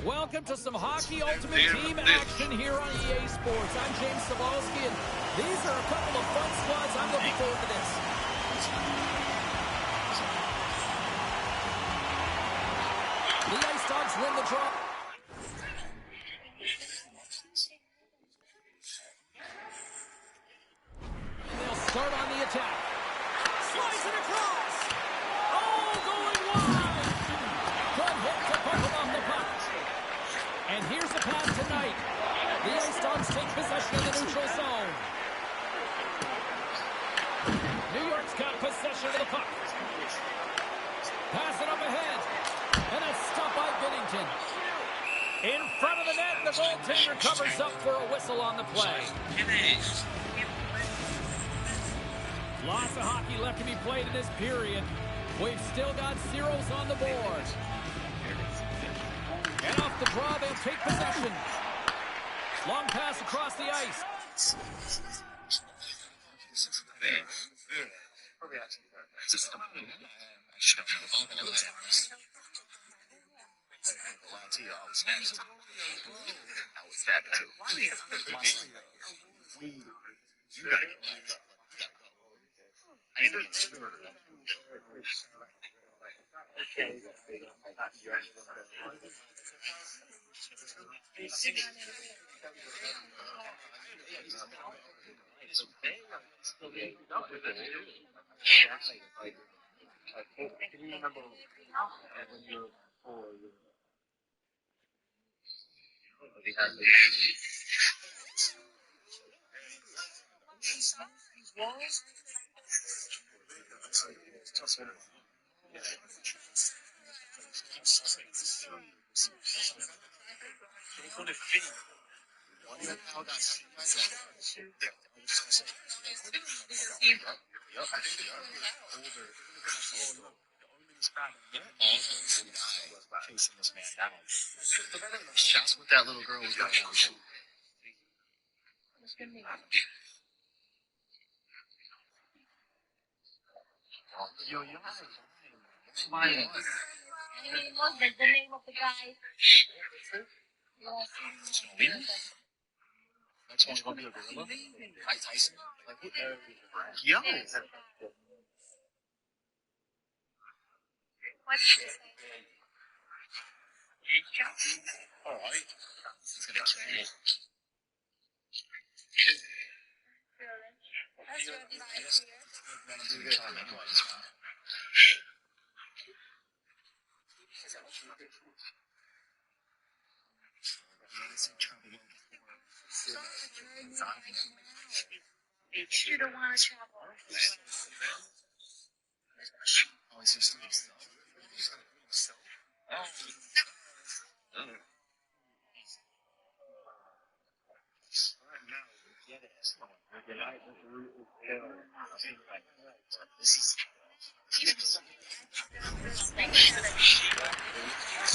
Welcome to some Hockey Ultimate Team action here on EA Sports. I'm James Cebulski, and these are a couple of fun squads. I'm looking forward to this. The Ice Dogs win the draw. They'll start on the attack. Slides it across. Oh, going wide. Good hit to pump him off the puck. And here's the pass tonight. The Ice Dogs take possession of the neutral zone. New York's got possession of the puck. Pass it up ahead. And a stop by Binnington. In front of the net, the goaltender covers up for a whistle on the play. Lots of hockey left to be played in this period. We've still got zeros on the board. And off the draw, they'll take possession. Long pass across the ice. Facing this man down. That's what that little girl was doing. Yo, my That's the name of the guy. Next one's gonna be a gorilla. Mike Tyson. Like, yo. What did you say? All right. It's gonna kill me. That's your device here. You don't want to travel. Always used to be stuff.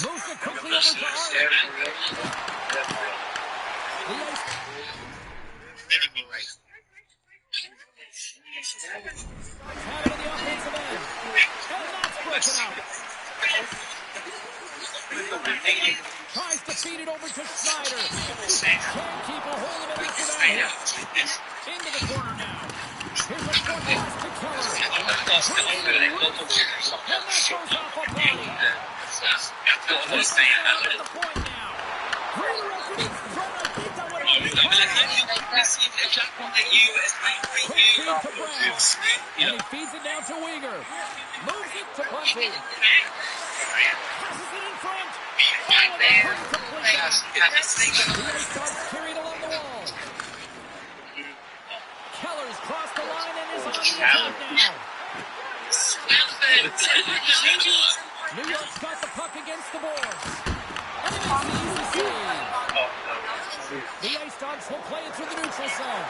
Moves it quickly over to Arlen. Have it in the offensive end. And that's broken out. Tries to feed it over to Schneider. Can't keep a hold of it after that. Into the corner now. Here's a short pass to Keller. And that goes off a body. That's the point now. Great record. Quick feed to Brown. And he feeds it down to Weegar. Moves it to Bunting. Passes it in front. Carried along the wall. Keller's crossed the line and is on the attack now. New York's got the puck against the boards. And it's an easy save. The Ice Dogs will play it through the neutral zone.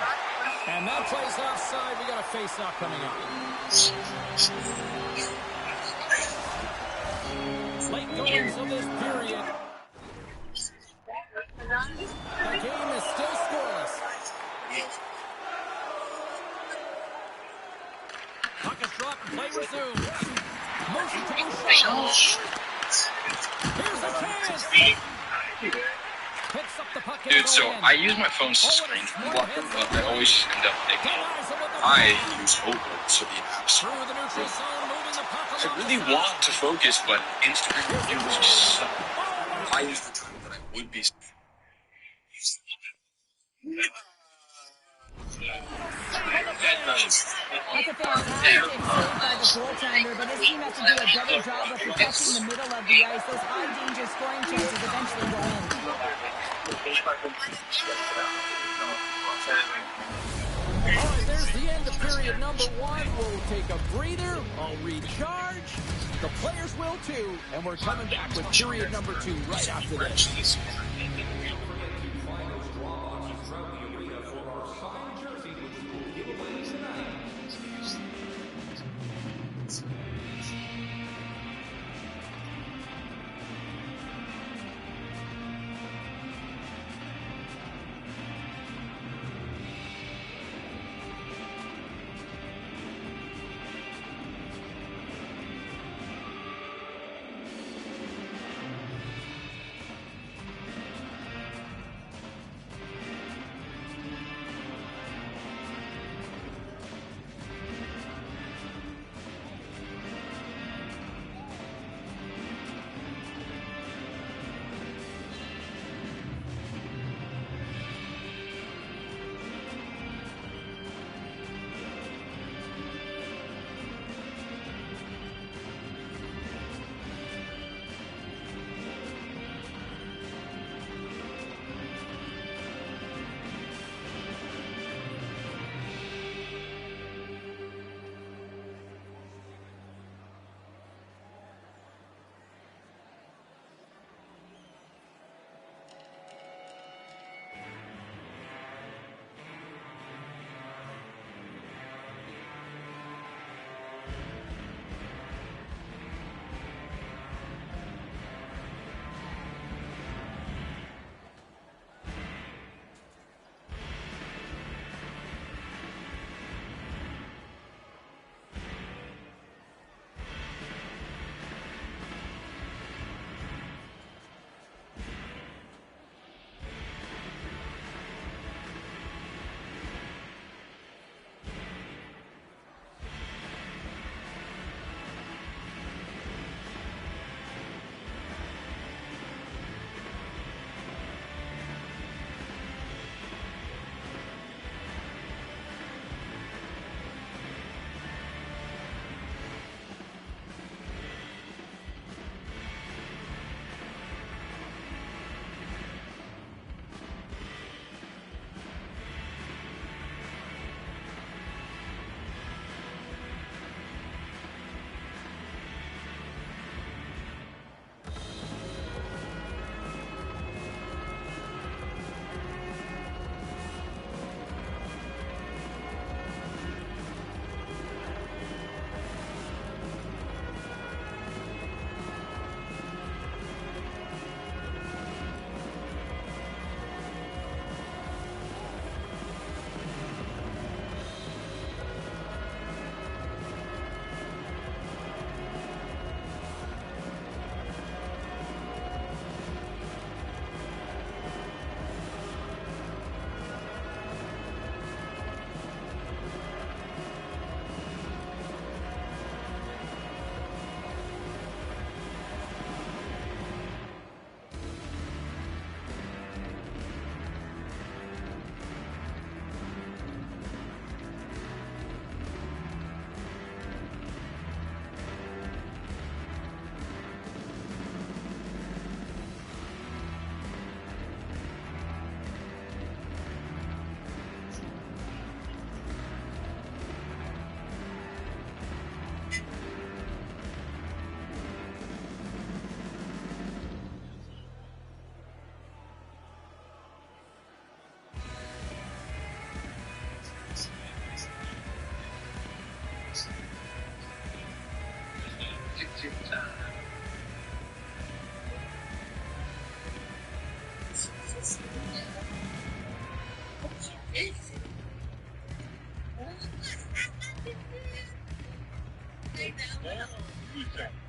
And that play's offside. We got a face-off coming up. Late goings of this period. The game is still scoreless. Puck is dropped and play resumes. Motion to Bouchard. Here's a chance. Picks up the puck. Dude, so I use my phone's screen blocker, but I always end up picking it. I use Open, so the apps. Through the neutral zone, moving the puck I along really the want to focus, but Instagram reviews just suck. I use the time that I would be. That's a fantastic save by the goaltender, but his team has to do a better job of protecting the middle of the ice. Those high-danger scoring chances eventually go in. All right, there's the end of period number 1. We'll take a breather. I'll recharge. The players will too. And we're coming back with period number 2 right after this.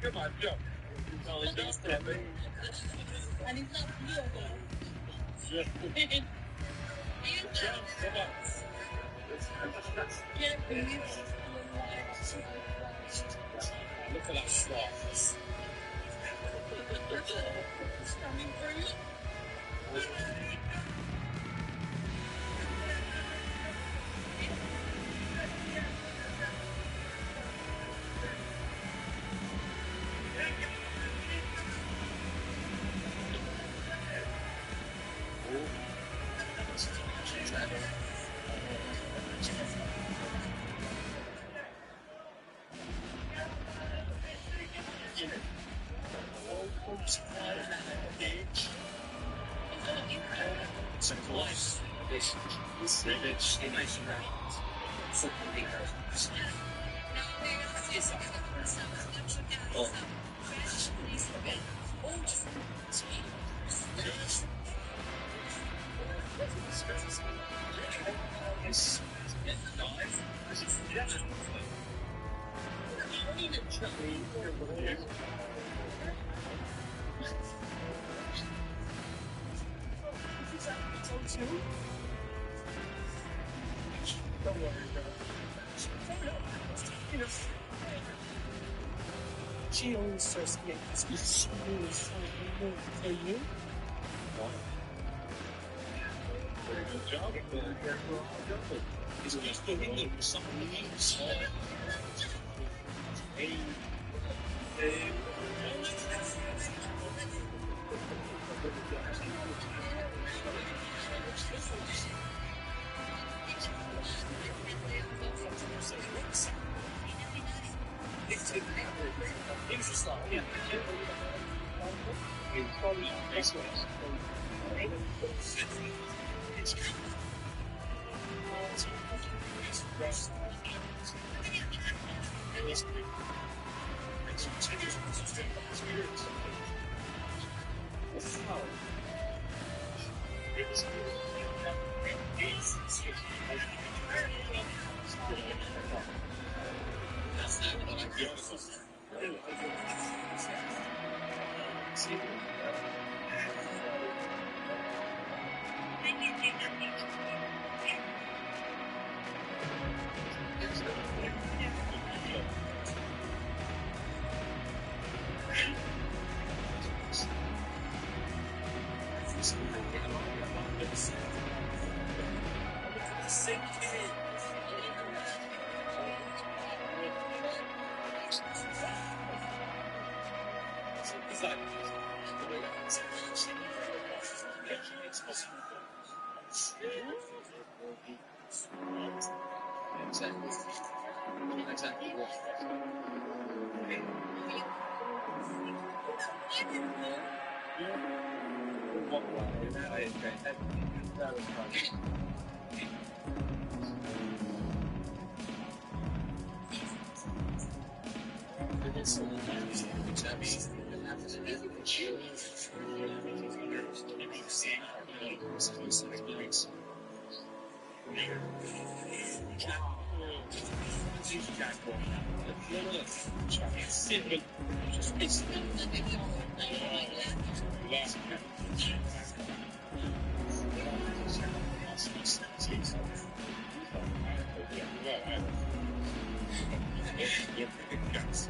Come on, go. And it's not real though. Yeah, please. Look at that shot. It's coming for you. It's a close. It's nice and round. Don't worry about it. She always says, yeah, it's really for you. Very good job. He's just giving you something he needs.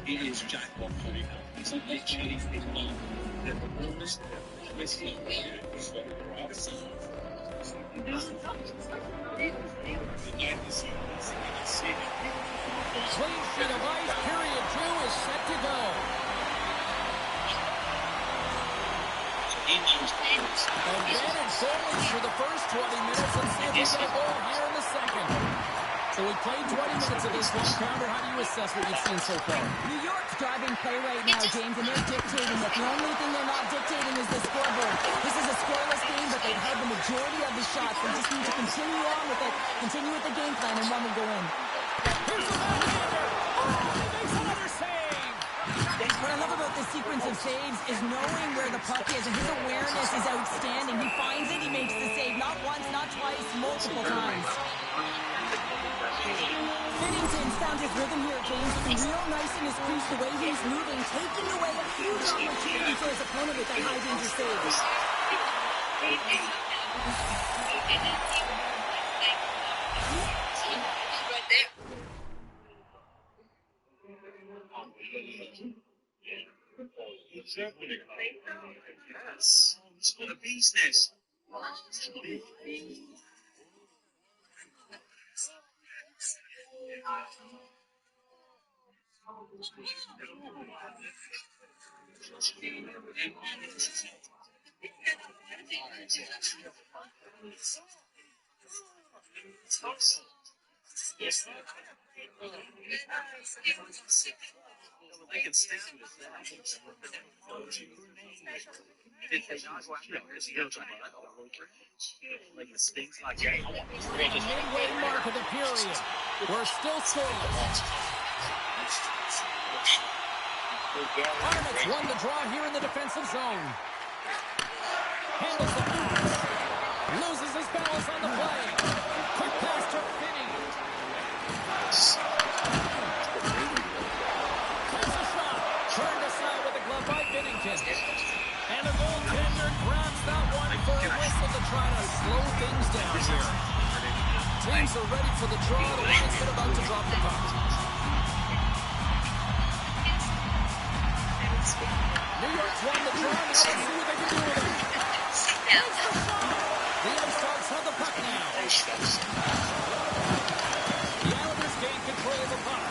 It is jackpot for you. It's literally the performance. Clean sheet of ice, period 2 is set to go. Advantage goalies for the first 20 minutes. Let's see if we get a goal here in the second. So we played 20 minutes of this one. Pounder, how do you assess what you've seen so far? New York's driving play right now, James, and they're dictating it. The only thing they're not dictating is the scoreboard. This is a scoreless game, but they've had the majority of the shots. They just need to continue on with it, continue with the game plan, and one will go in. Here's the backhander. Oh, he makes another save. What I love about this sequence of saves is knowing where the puck is, and his awareness is outstanding. He finds it, he makes the save, not once, not twice, multiple times. Bennington's found his rhythm here, James. Looking real nice in his crease, the way he's moving, taking away a huge opportunity for his opponent with that high danger save. Yes, it's got a bee's nest. They can stick to it. Like the stings like Midway mark of the period. We're still scoreless. Arnett's won the draw here in the defensive zone. Handles the pass. Loses his balance on the play. Quick pass to Finney. Takes a shot. Turned aside with a glove by Bennington. And the goaltender grabs that one for a whistle to try to slow things down here. Teams are ready for the draw. The Lions are about to drop the puck. New York's won the draw. Now let's see what they can do with it. The Ice Dogs have the puck now. The Islanders gain control of the puck.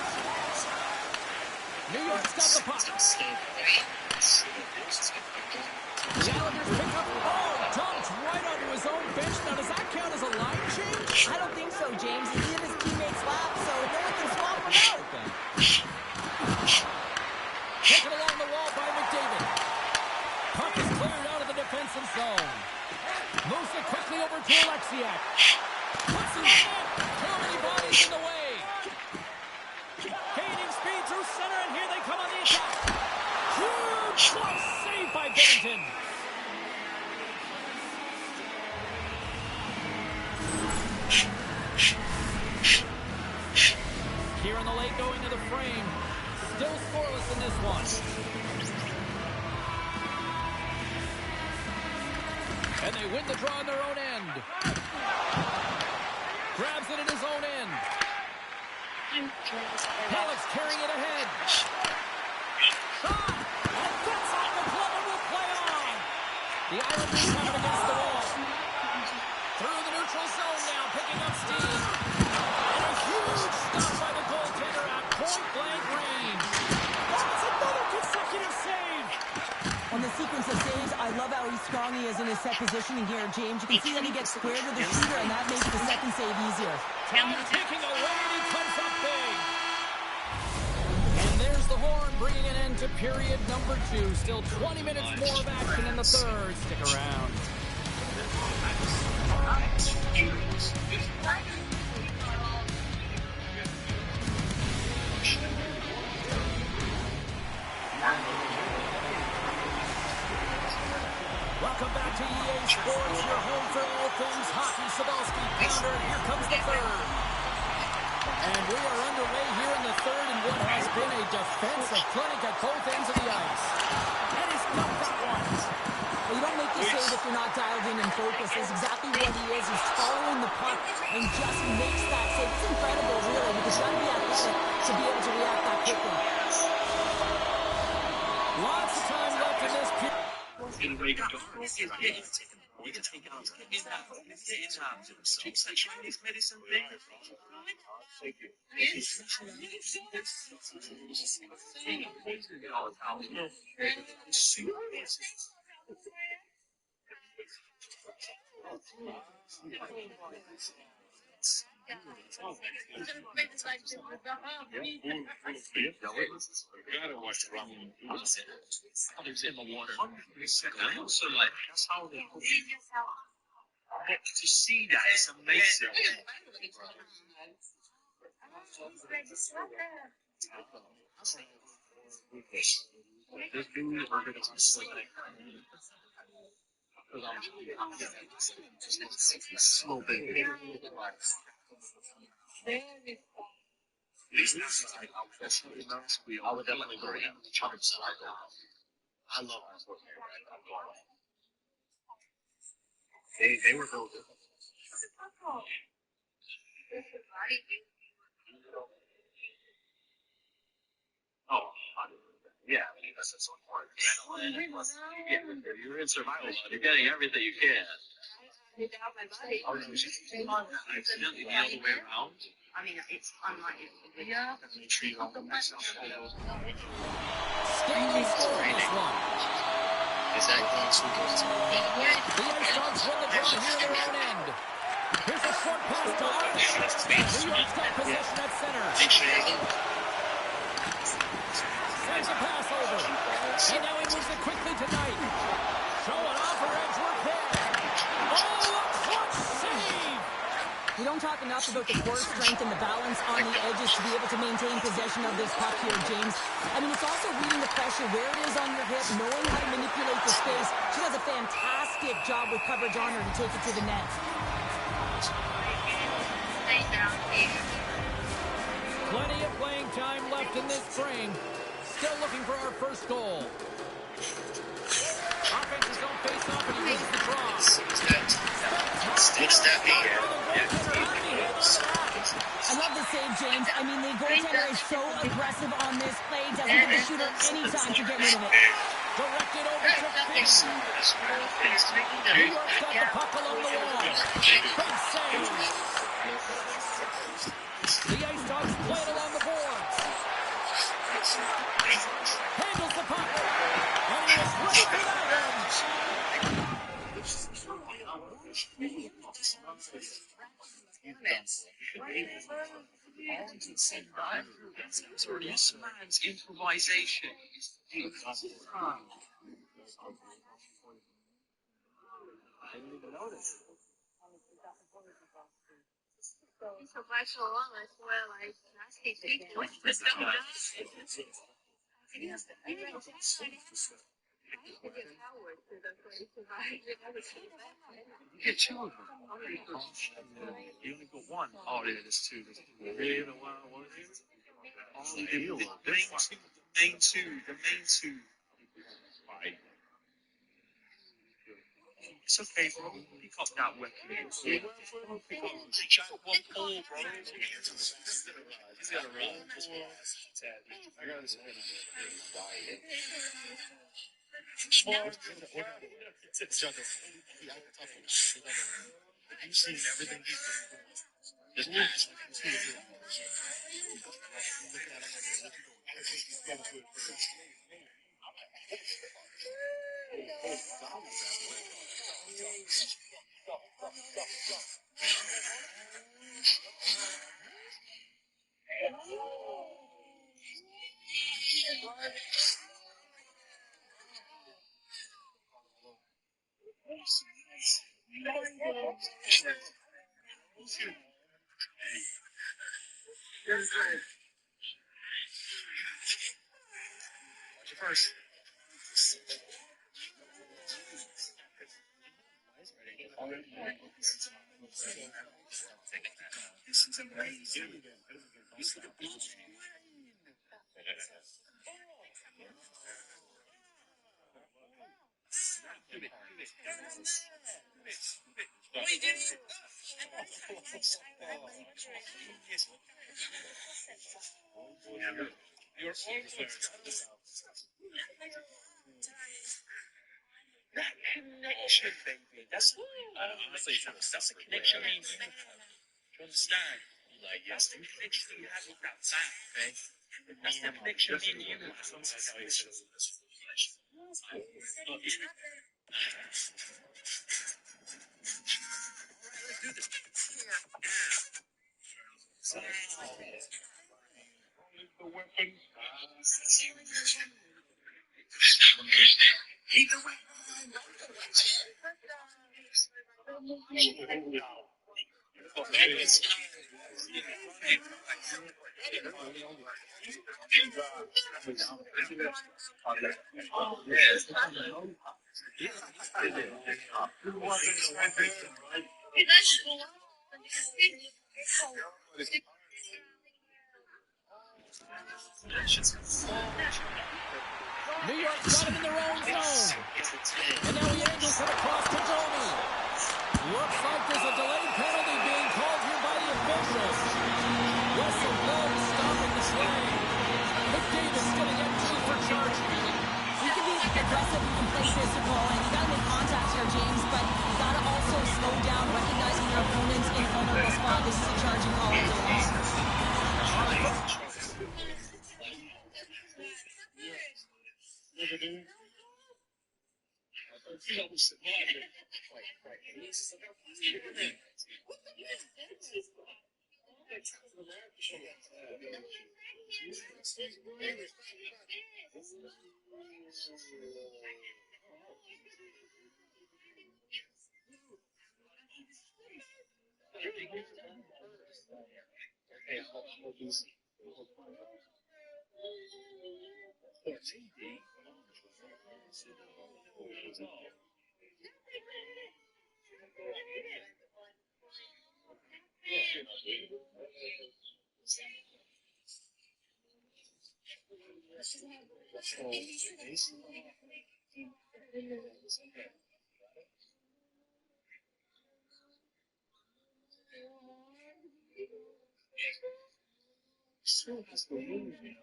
New York's got the puck. The Islanders pick up. Oh, dumped right onto his own bench. Now, does that count as a line change? I don't think so, James. He's in his teammate's lap, so no one can swap him out. Taken along the wall by McDavid. Puck is cleared out of the defensive zone. Moves it quickly over to Alexiak. Puts it in. Too many bodies in the way. Gaining speed through center, and here they come on the attack. Huge close save by Bennington. Here in the late going to the frame. Still scoreless in this one. And they win the draw on their own end. Grabs it in his own end. Halleck's carrying it ahead. Shot! And gets off the glove and will play on. The Islanders have it against the wall. Through the neutral zone now, picking up steam. And a huge stop by the goaltender at point-blank range. That's another consecutive save. On the sequence of saves, I love how strong he is in his set positioning here, James. You can see that he gets squared with the shooter, and that makes the second save easier. Time ticking away, and he comes up big. And there's the horn, bringing an end to period number 2. Still 20 minutes more of action in the third. Stick around. Welcome back to EA Sports, your home for all things hockey. Sabalski, Pounder, here comes the third. And we are underway here in the third in what has been a defensive clinic at both ends of the ice. And he's got that one. Well, you don't make the save if you're not dialed in and focused. That's exactly what he is. He's following the puck and just makes that save. It's incredible, really, because you got to be athletic to be able to react that quickly. Lots of time left in this period. in Reagan Gardens. You can take it out. Get it out. Chicks that Chinese medicine thing. Gotta watch Rumble. Others in the water. And also, like, that's how they to see that is amazing. This dude is going to sleep. Slow baby. I would definitely go in. 100%. I love Fortnite. I'm going. They were built. Oh, yeah. I mean, that's so important. Yeah, you're in survival mode. You're getting everything you can. Accidentally the other way around. I mean, it's unlikely. Yeah. Treat all the myself. Still no score in this one. Is that going to go to The Ice Dogs win the draw here in their own end. Here's a short pass to Arch. New York's got possession at center. Sends a pass over. And now he moves it quickly to Knight. Showing off her edge work there. Oh, a clutch save! We don't talk enough about the core strength and the balance on the edges to be able to maintain possession of this puck here, James. I mean, it's also reading the pressure, where it is on your hip, knowing how to manipulate the space. She does a fantastic job with coverage on her to take it to the net. Plenty of playing time left in this frame. Still looking for our first goal. Offense's own face-off, and he wins the draw. It's that I love the save, James. I mean, the goaltender is so aggressive on this play. Doesn't give the shooter any time to get rid of it. Directed over to Finn. New York's got the puck along the wall. Big save. The Ice Dogs play it along the boards. Handles the puck. And he is right for that one. This man's improvisation. You get two of them. You only got one. Oh, yeah, there's two. Really? The main two. Right. It's okay, bro. Pick up that weapon. Pick up one ball, bro. He's gonna run. You've seen everything he's done. First. This is amazing. You're that connection, baby. That's honestly, that's a connection. Do you understand? Like, that's the connection you have with that fan, man. That's the connection me and you have. The weapon. New York's got him in their own zone. And now he angles it across to Domi. Looks like there's a delayed penalty being called here by the officials. Whistle blows, stopping the play. McDavid's going to get 2 for charging. You can be aggressive, you can play physical, and you gotta make contact here, James, but you gotta also slow down, recognizing your opponent's in a vulnerable spot. This is a charging call all day long. Tonight as their power play unit.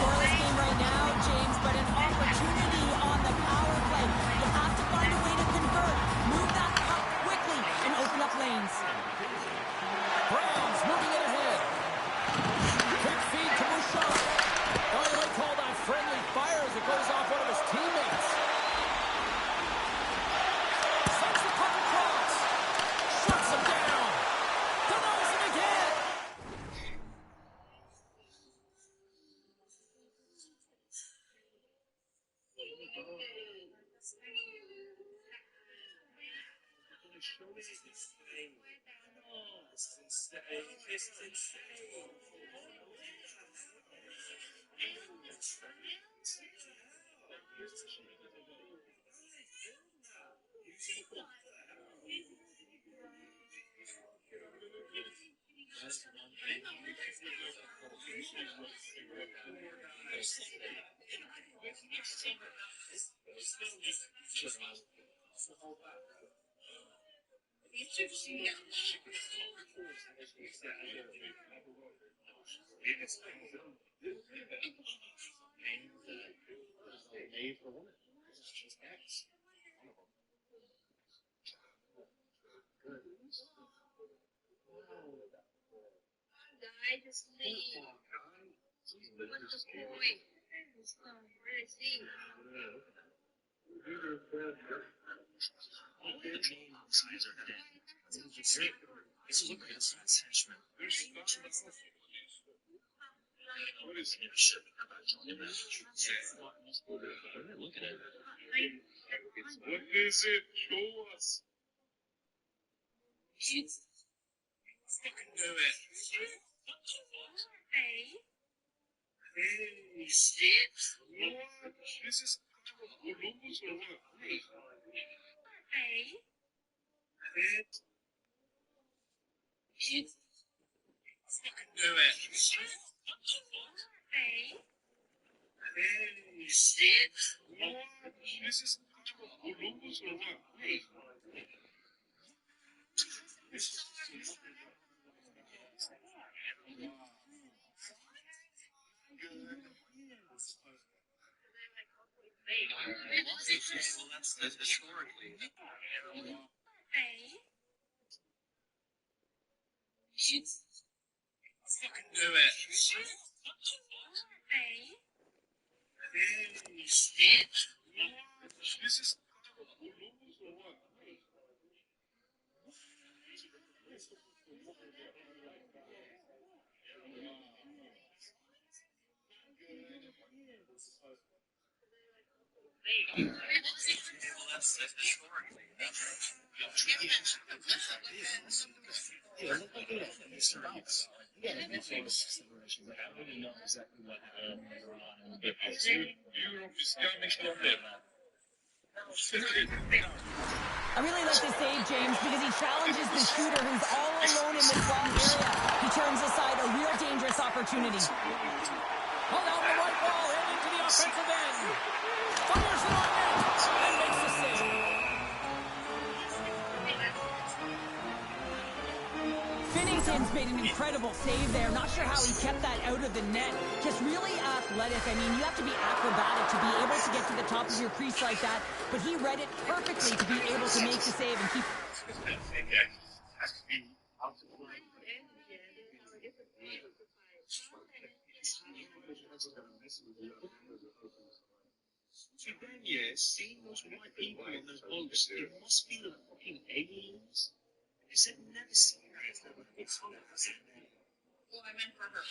Scoreless game right now, James, but an opportunity on the power play. You have to find a way to convert, move that puck quickly, and open up lanes. Browns moving it ahead. Quick feed to Bouchard. Oh, you might call that friendly fire as it goes off one of his teammates. Sends the puck across. Shuts him down. Denies him again. All the main sides are dead. It's look at this attachment. What is it? Shit. Look at it. What is it? Show us. Fucking do it. Hey, shit. What? This is Columbus or what? Hey. Fucking do it. Hey, shit. What? This is Columbus or what? That's historically. Fucking do it. Hey, shit. What? This is Columbus or what? That's historically. Europe is coming from there. I really like this save, James, because he challenges the shooter who's all alone in this long area. He turns aside a real dangerous opportunity. Pulled out the right ball, heading to the offensive end. Fires it on net, and makes the save. Finnington's made an incredible save there. Not sure how he kept that out of the net. Just really athletic. I mean, you have to be acrobatic to be able to get to the top of your crease like that. But he read it perfectly to be able to make the save and keep... Seeing those white people in those boats, it must be the fucking aliens. They said never seen that. It's fun. Well, I meant for her.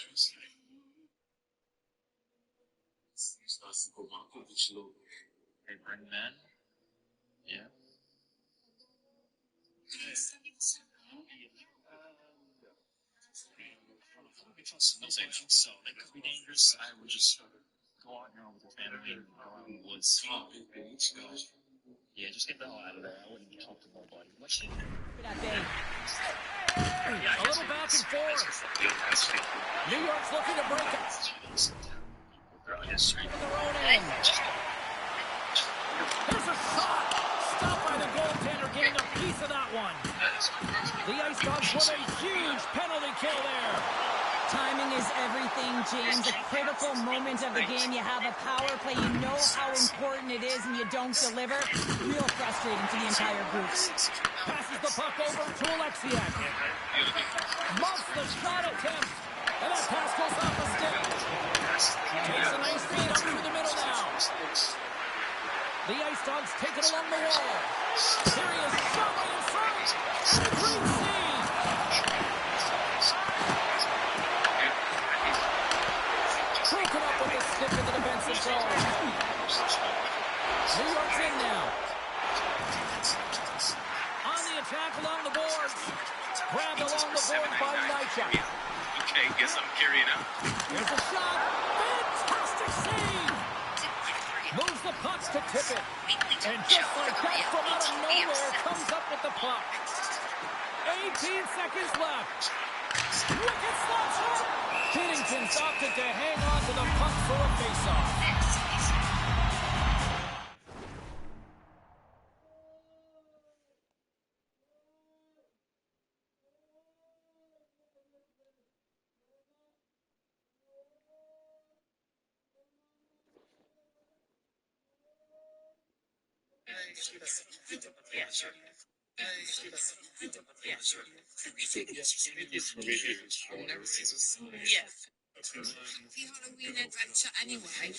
Hey, bring men. Yeah. So they could be dangerous. I would just go out here with the family and go out in the woods. Yeah, just get the hell out of there. I wouldn't talk to nobody. What should you do? A little back and forth. New York's looking to break it. Throw his straight. Their own end. Here's a shot. Stopped by the goaltender, getting a piece of that one. The Ice Dogs with a huge penalty kill there. Timing is everything, James. A critical moment of the game. You have a power play. You know how important it is, and you don't deliver. Real frustrating to the entire group. Passes the puck over to Alexiak. Muffs the shot attempt. And that pass goes off the stick. Takes a nice feed up through the middle now. The Ice Dogs take it along the wall. Here he is, shot right in front. And a great save. Broken up with the stick of the defensive zone. New York's in now. On the attack along the boards. Grabbed along the board by Nychuk. Okay, guess I'm carrying out. Here's a shot. Fantastic save. Moves the puck to tip it. And just like that, from out of nowhere, comes up with the puck. 18 seconds left. Wicked slap shot. Binnington's opted to hang on to the puck for a faceoff. Halloween adventure anyway.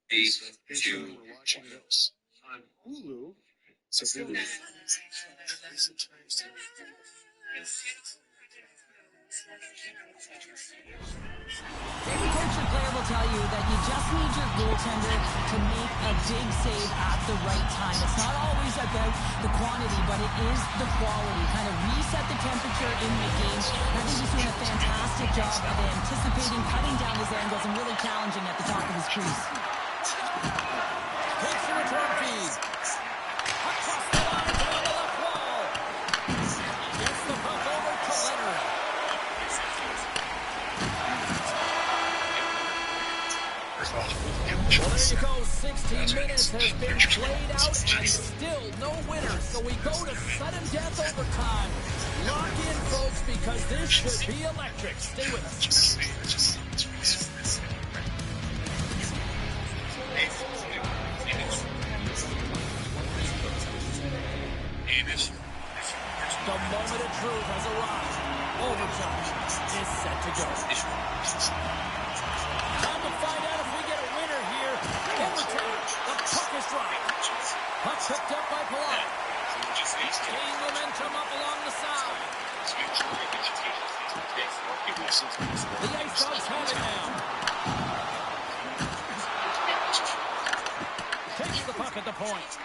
2 channels on Hulu. So Hulu. Every coach or player will tell you that you just need your goaltender to make a big save at the right time. It's not always about the quantity, but it is the quality. Kind of reset the temperature in the game. And I think he's doing a fantastic job of anticipating, cutting down his angles, and really challenging at the top of his crease. Takes the return feed. Across the line down the left wall. Gets the puck over to Leonard. Well, there you go. 16 minutes has been played out and still no winner. So we go to sudden death overtime. Lock in, folks, because this should be electric. Stay with us. The moment of truth has arrived. Overtime is set to go. Time to find out if we get a winner here. Overtime. The puck is dropped. Puck picked up by Palat. Gain momentum up along the side. The Ice Dogs have it now. Takes the puck at the point.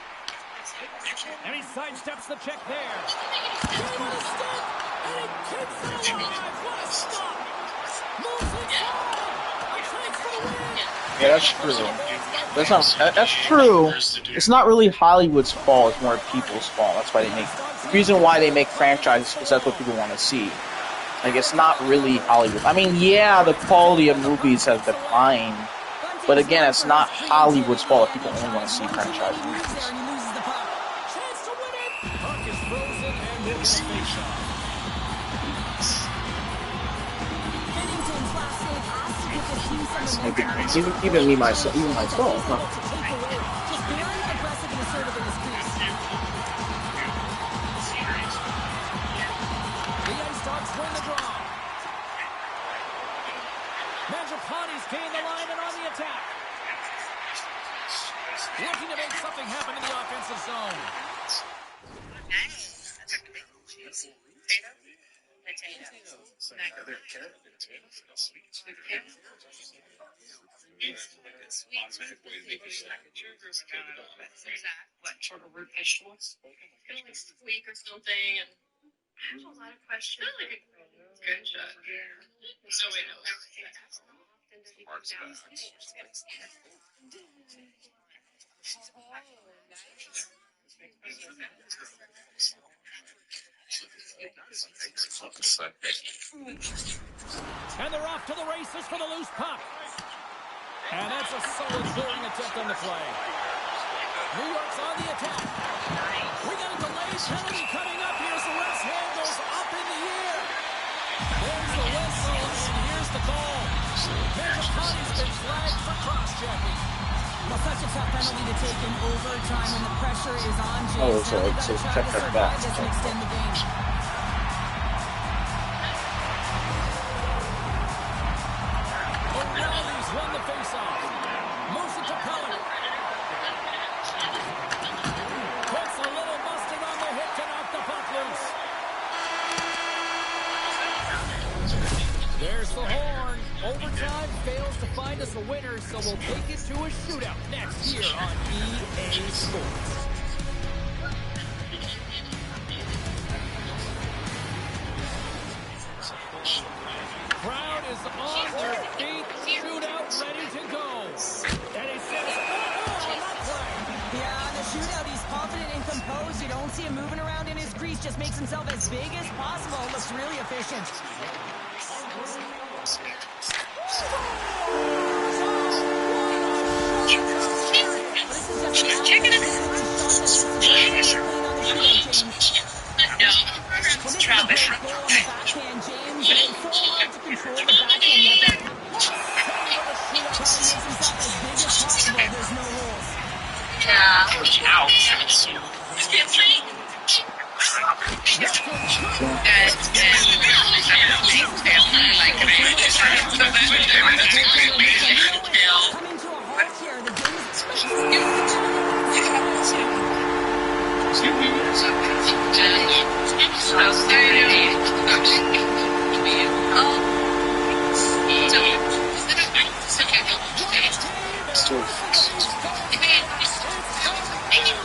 And he sidesteps the check there. Game on his stick, and he keeps it alive. What a stop! Moves inside. A chance for the win. Yeah, that's true. That's true. It's not really Hollywood's fault. It's more people's fault. That's why they make the reason why they make franchises because that's what people want to see. Like it's not really Hollywood. I mean, yeah, the quality of movies has declined, but again, it's not Hollywood's fault if people only want to see franchise movies. Even me myself, huh? Mangiapane's gained the line and on the attack. Looking to make something happen in the offensive zone. What sort of root vegetables? Like squeak or something, and I have a lot of questions. Good shot. So wait, no. And they're off to the races for the loose puck. And that's a solid scoring attempt on the play. New York's on the attack. We got a delayed penalty coming up here, so West hand goes up in the air. There's the whistle, and here's the goal. Mangiapane's been flagged for cross-checking. Well, such a tough penalty to take in overtime when the pressure is on James. Oh, so it's check that back. Doesn't extend the game. O'Reilly's won the face-off. Moves it to Pellet. Puts a little mustard on the hit to knock the puck loose. There's the horn. Overtime fails to find us a winner, so we'll take it to a shootout next here on EA Sports. Crowd is on their feet, shootout ready to go. And he says, on that play. Yeah, on the shootout, he's confident and composed. You don't see him moving around in his crease. Just makes himself as big as possible. Looks really efficient. Coming to a halt here. The game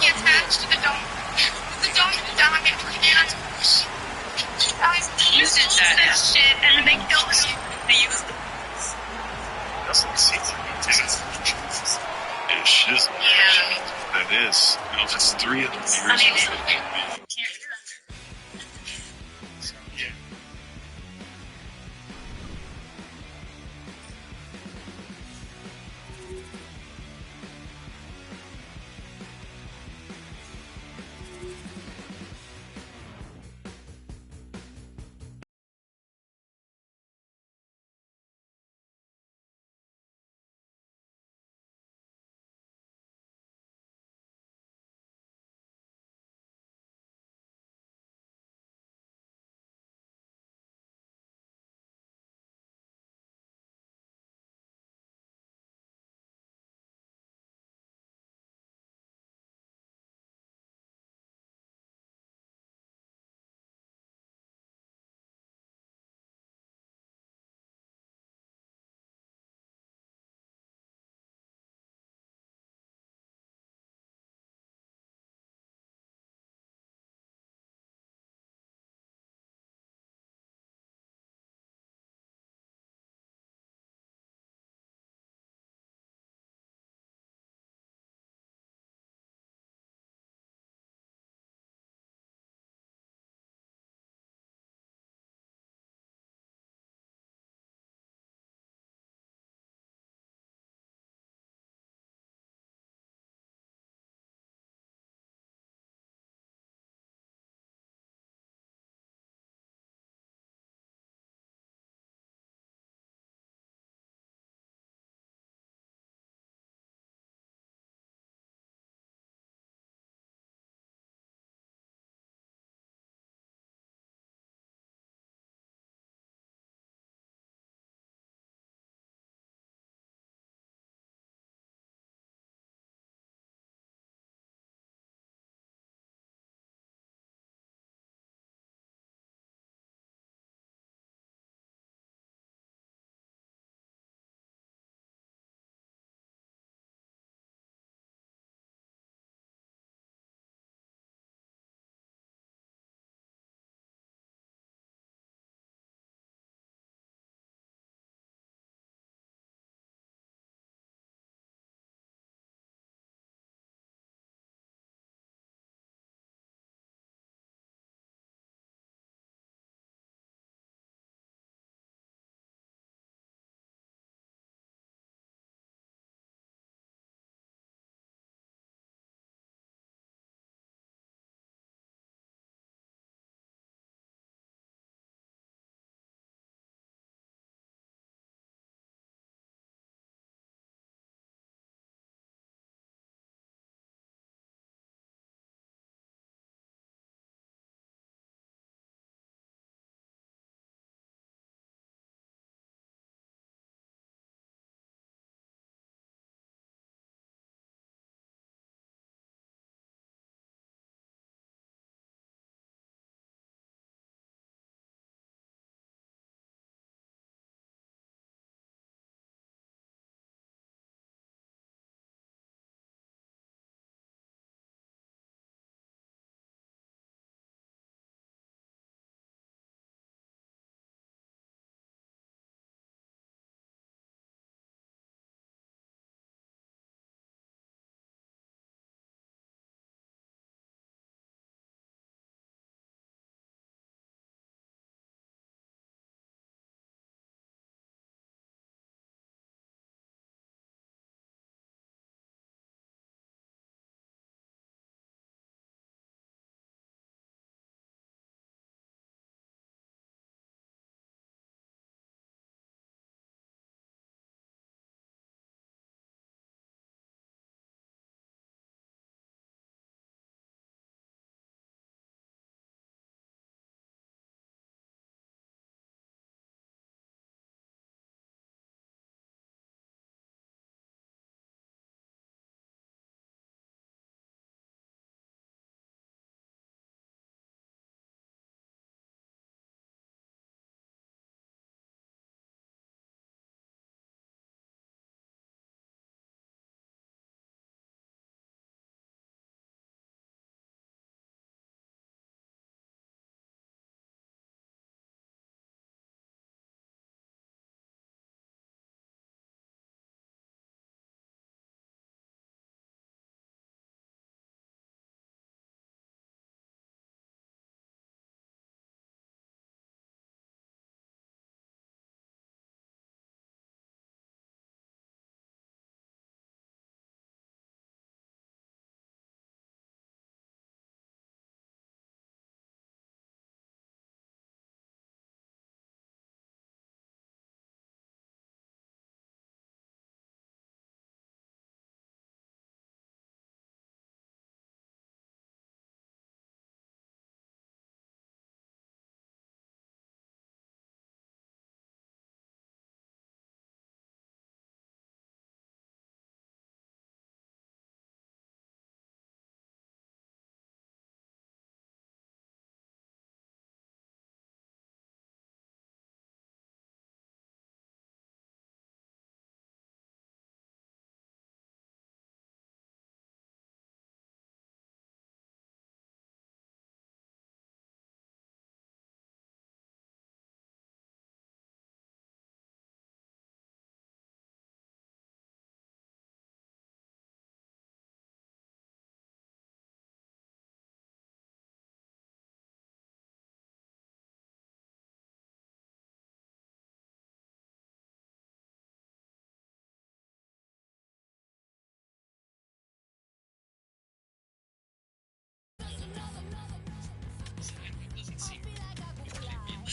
attached to the dog. The dog died and guys uses that shit and then they kill him. They use the That's like season 2. It's just that is. You know, if it's 3 of them years.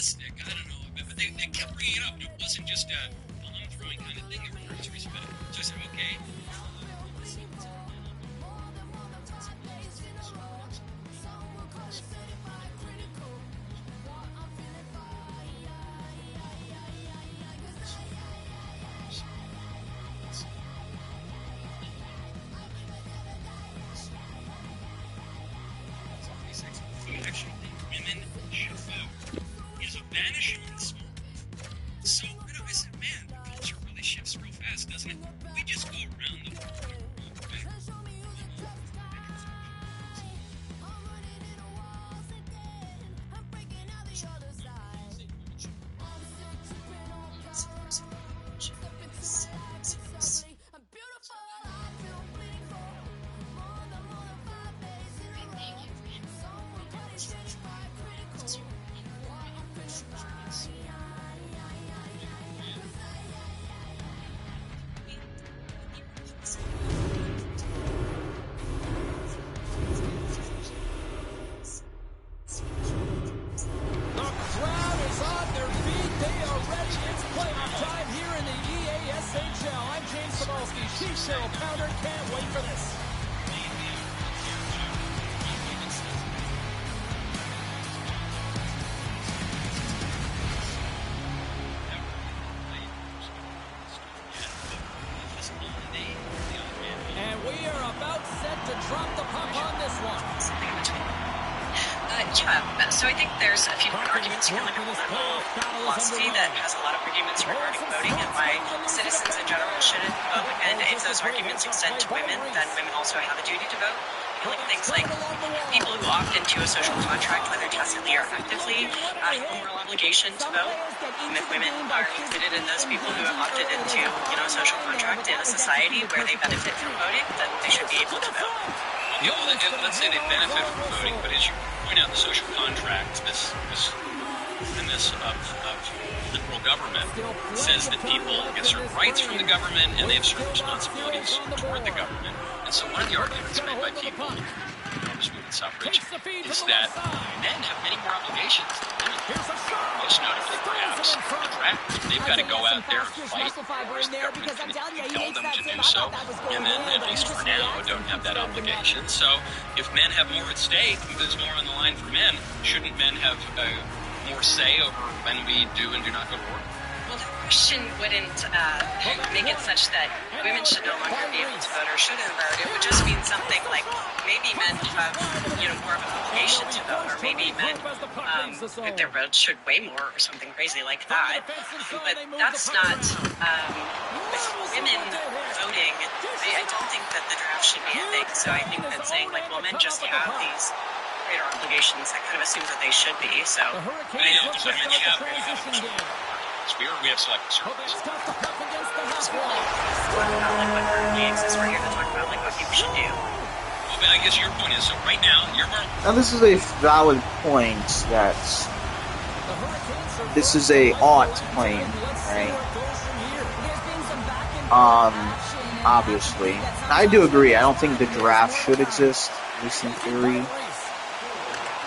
stick. I don't know. But they kept bringing it up. It wasn't just a bomb-throwing kind of thing. There were groceries about it. So I said, okay. I actually think women should vote is a vanishingly small. So, I said, man, the culture really shifts real fast, doesn't it? We just go around the world. Cheryl Pounder can't wait for this. And we are about set to drop the puck on this one. Yeah, so I think there's a few different arguments here, like a liberal philosophy that has a lot of arguments regarding voting and why citizens in general shouldn't vote. And if those arguments extend to women, then women also have a duty to vote. You know, like things like people who opt into a social contract, whether tacitly or actively, have a moral obligation to vote. If women are included in those people who have opted into, you know, a social contract in a society where they benefit from voting, then they should be able to vote. Yeah, well, let's say they benefit from voting, but as you point out, the social contract, this of liberal government says that people get certain rights from the government and they have certain responsibilities toward the government. And so one of the arguments made by people in movement suffrage is that men have many more obligations than women. Most notably, perhaps, the draft. They've got to go out there and fight, whereas the government can compel them to do so. Women, at least for now, don't have that obligation. So if men have more at stake, there's more on the line for men. Shouldn't men have more say over when we do and do not go to work? Well, the question wouldn't make it such that women should no longer be able to vote or shouldn't vote. It would just mean something like maybe men have, you know, more of an obligation to vote, or maybe men, their vote should weigh more, or something crazy like that. But that's not, with women voting, I don't think that the draft should be a thing. So I think that saying, like, well, men just have these greater obligations, that kind of assumes that they should be. So we have selective service. What currently exists, we're here to talk about like what people should do. Well, but I guess your point is, so right now, now this is a valid point that this is a ought claim, right? Obviously. I do agree. I don't think the draft should exist, at least in theory.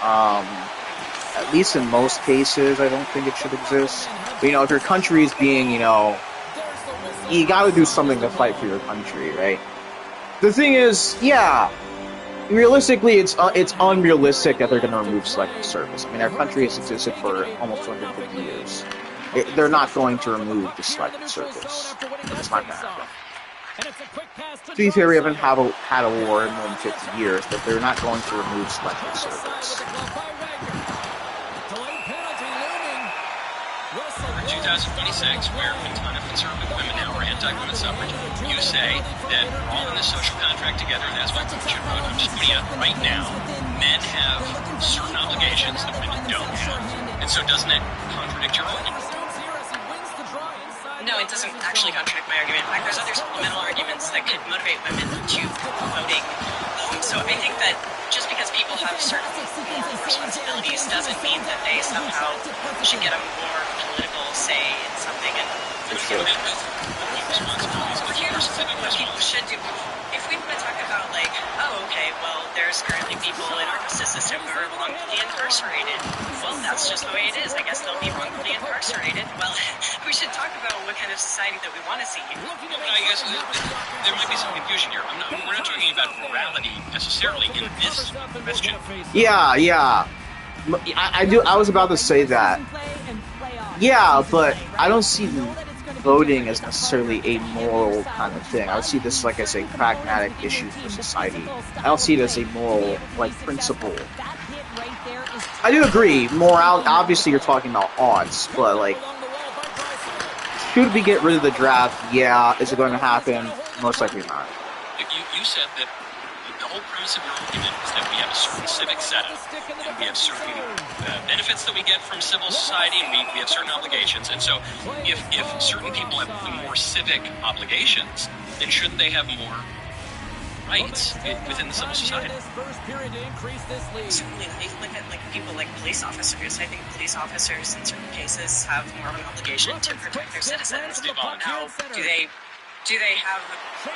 At least in most cases, I don't think it should exist. But, you know, if your country is being, you know, you gotta do something to fight for your country, right? The thing is, yeah, realistically, it's unrealistic that they're gonna remove selective service. I mean, our country has existed for almost 250 years. They're not going to remove the selective service. It's not gonna happen. To be fair, we haven't had a war in more than 50 years, but they're not going to remove selective service. For 2026, where a ton of conservative women now are anti-women suffrage, you say that we're all in this social contract together, and that's why women should vote. I'm just pointing out, right now, men have certain obligations that women don't have. And so doesn't that contradict your argument? No, it doesn't actually contradict my argument. In fact, there's other supplemental arguments that could motivate women to voting. So I think that just because people have certain moral responsibilities doesn't mean that they somehow should get a more political say in something. And here's what people should do. If we want to talk about, like, oh, okay, well, there's currently people in our justice system who are wrongfully interned, incarcerated. Well, that's just the way it is. I guess they'll be wrongfully incarcerated. Well, we should talk about what kind of society that we want to see. Well, but I guess there might be some confusion here. We're not talking about morality necessarily in this question. Yeah. I was about to say that. Yeah, but I don't see voting as necessarily a moral kind of thing. I would see this like as a pragmatic issue for society. I don't see it as a moral principle. I do agree. Moral. Obviously, you're talking about odds, but should we get rid of the draft? Yeah. Is it going to happen? Most likely not. You said that the whole premise of your argument is that we have a certain civic setup, and we have certain benefits that we get from civil society, and we have certain obligations. And so, if certain people have more civic obligations, then shouldn't they have more rights within the civil society? Certainly, if you look at people like police officers, I think police officers in certain cases have more of an obligation to protect their citizens. Now, do they have,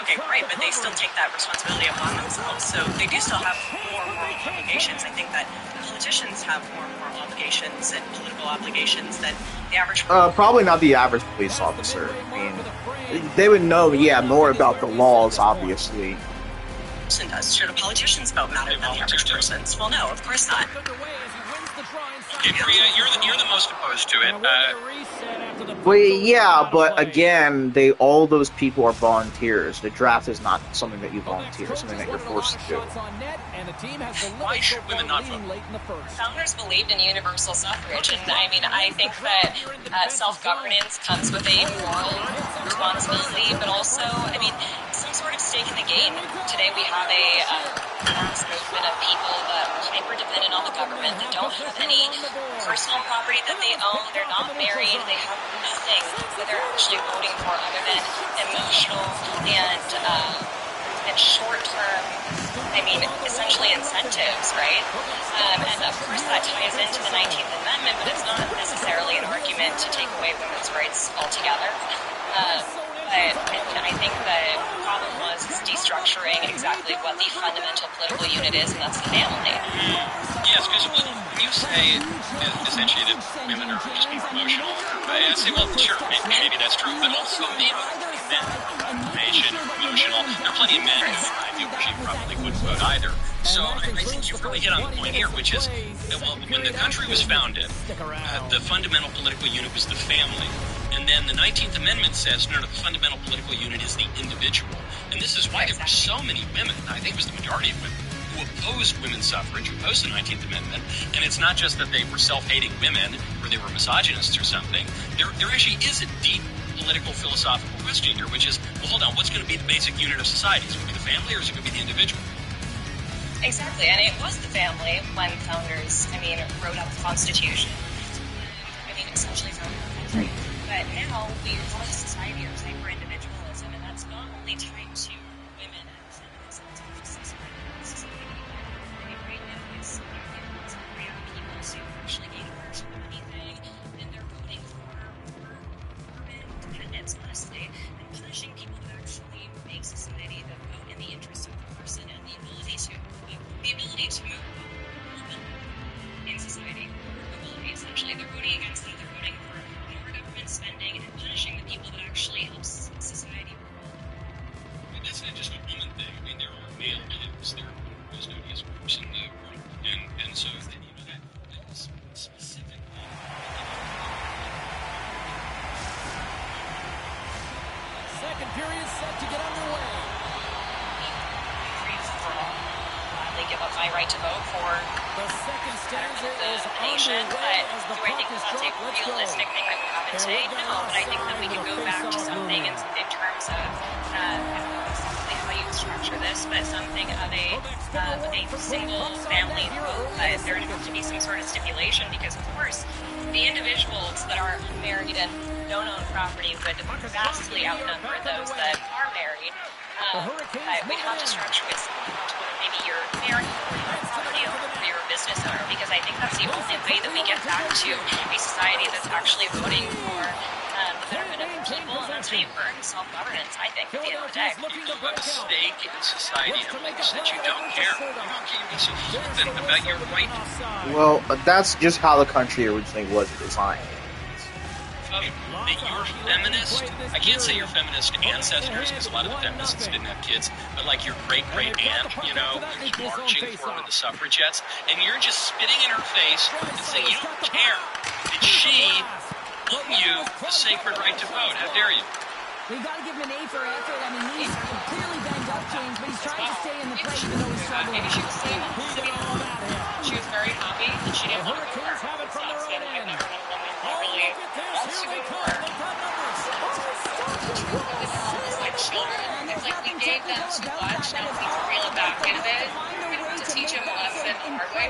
okay, right, but they still take that responsibility upon themselves, so they do still have more moral obligations. I think that politicians have more moral obligations and political obligations than the average probably not the average police officer. I mean, they would know, more about the laws, obviously. Person does. Should a politician's vote matter than the average person's? Well, no, of course not. Okay, Priya, you're the most opposed to it. Well, yeah, but again, all those people are volunteers. The draft is not something that you volunteer, it's something that you're forced to do. Why should women not vote? Founders believed in universal suffrage, and I think that self-governance comes with a moral responsibility, but also, some sort of stake in the game. Today we have a mass movement of people that are hyper-dependent on the government, that don't have any personal property that they own, they're not married, they have nothing that they're actually voting for other than emotional and short-term, essentially incentives, right? And of course that ties into the 19th Amendment, but it's not necessarily an argument to take away women's rights altogether. But I think the problem was destructuring exactly what the fundamental political unit is, and that's the family. Yes, because when you say essentially that women are just more emotional, I say, well, sure, maybe that's true, but also maybe men are emotional. There are plenty of men who I feel probably wouldn't vote either. So I think you've really hit on the point here, which is, well, when the country was founded, the fundamental political unit was the family. And then the 19th Amendment says, no, the fundamental political unit is the individual. And this is why there were so many women, I think it was the majority of women, who opposed women's suffrage, who opposed the 19th Amendment. And it's not just that they were self-hating women or they were misogynists or something. There actually is a deep political, philosophical question here, which is, well, hold on, what's going to be the basic unit of society? Is it going to be the family or is it going to be the individual? Exactly, and it was the family when founders, wrote up the Constitution. Essentially founded the country. But now we have a society of hyper-individualism, and that's not only tied to women and feminism, it's also society. Right now it's young people to actually gain awareness of anything, and they're voting for independence, honestly, and punishing people that actually make society that vote in the interest of the person and the ability to move in society. Essentially, they're voting against that. They're voting for more government spending and punishing the people that actually help society grow. But that's not just a woman thing. There are male lives, there are custodious groups in the room, and so that is specific. Second period set to get underway. Gladly give up my right to vote for the second stanza is the nation, but do I think that's a Let's realistic thing that would happen today? No, but I think that we can go back to something in terms of exactly how you structure this, but something of a single family vote. But there would have to be some sort of stipulation because, of course, the individuals that are unmarried and don't own property would vastly outnumber those that are married. But we'd have to structure it maybe you're married or you're minority or you're a business owner, because I think that's the only way that we get back to a society that's actually voting for the betterment of the people, and that's how you earn self-governance, I think, at the end of the day. You have a stake in society in ways that you don't care. You don't care be so flippant about your right. Well, that's just how the country originally was designed. That you're feminist. I can't say you're feminist ancestors because a lot of the feminists didn't have kids, but like your great-great aunt, you know, who's marching for with the suffragettes, and you're just spitting in her face and saying you don't care that she won you the sacred right to vote. How dare you? We got to give him an A for effort. I mean, he's clearly banged up, James, but he's trying to stay in the play even though he's struggling. Maybe she was staying in the city. She was very happy that she didn't want to go there. It's not saying I've never known a woman who really wants to go to work. It's like children. It's like we gave them too much. Now we need to reel it back in a bit. We have to teach them a lesson the hard way.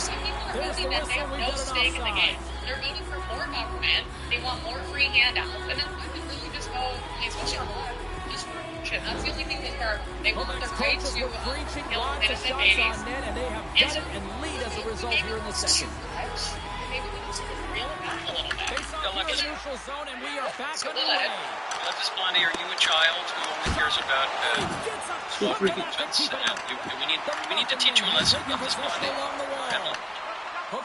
Some people are really that they have no stake in the game. They're voting for more government. They want more free handouts. And then women really just go, it's what you want. Just shit. That's the only thing they care. They want their right to kill innocent babies. And so lead as a result here in the second. Maybe we need to reel it back a little bit. Face off in the neutral zone, and we are back underway. Lucas Blondie, are you a child who only cares about self-defense? We need to teach you a lesson, Lucas Blondie. I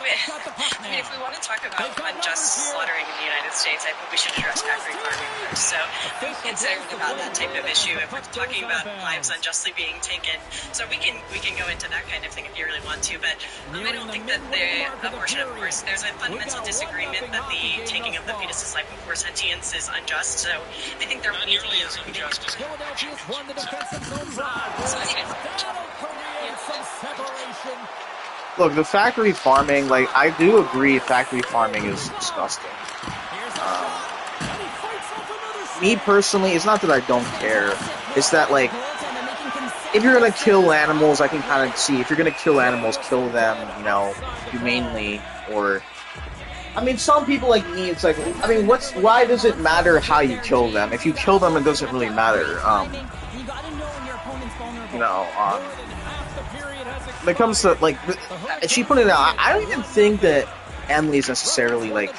mean, if we want to talk about unjust slaughtering in the United States, I think we should address factory farming first. So I'm concerned about that type of issue if we're talking about lives unjustly being taken. So we can go into that kind of thing if you really want to, but I don't think that the abortion, of course, there's a fundamental disagreement that the taking of the fetus's life before sentience is unjust. So I think there not nearly as unjust as Philadelphia's won the defensive zone drive. That'll create some separation. Look, the factory farming, like, I do agree factory farming is disgusting. Me personally, it's not that I don't care. It's that, like, if you're gonna kill animals, I can kind of see. If you're gonna kill animals, kill them, you know, humanely, or... I mean, some people like me, it's like, I mean, why does it matter how you kill them? If you kill them, it doesn't really matter. When it comes to, like, she put it out, I don't even think that Emily is necessarily, like,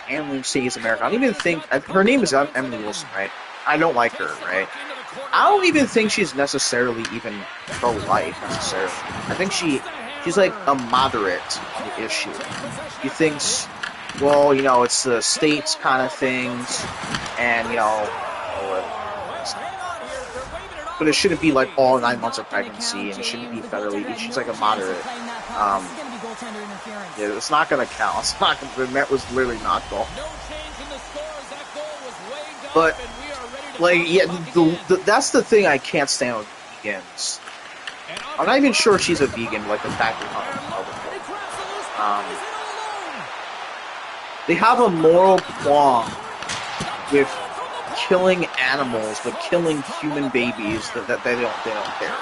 Emily says America. I don't even think, her name is Emily Wilson, right? I don't like her, right? I don't even think she's necessarily even pro-life, necessarily. I think she's like a moderate on the issue. She thinks, well, you know, it's the states kind of things, and, you know, but it shouldn't be like all 9 months of pregnancy, and it shouldn't be federally. She's like a moderate. Yeah, it's not gonna count. It's not gonna. The net was literally not goal. But like, yeah, that's the thing I can't stand with vegans. I'm not even sure she's a vegan, like the factory hunter. They have a moral qualm with killing animals, but killing human babies that they don't care.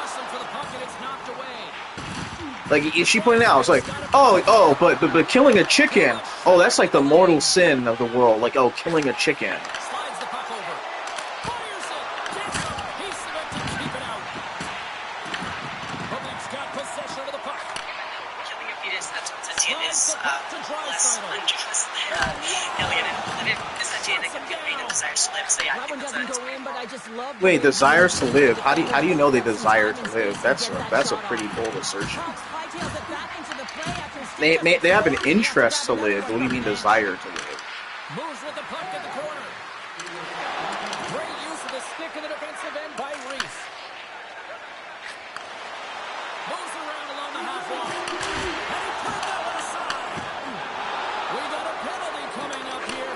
Like, she pointed out, it's like, but killing a chicken, oh, that's like the mortal sin of the world. Like, oh, killing a chicken. Less unjust alien and sentient and completely desires to live. So yeah, I think that's Wait, desires to live? How do you know they desire to live? That's a pretty bold assertion. They have an interest to live. What do you mean desire to live? Moves with the puck in the corner. Great use of the stick in the defensive end by Reese. Moves around along the half wall. And he turned that one aside. We got a penalty coming up here.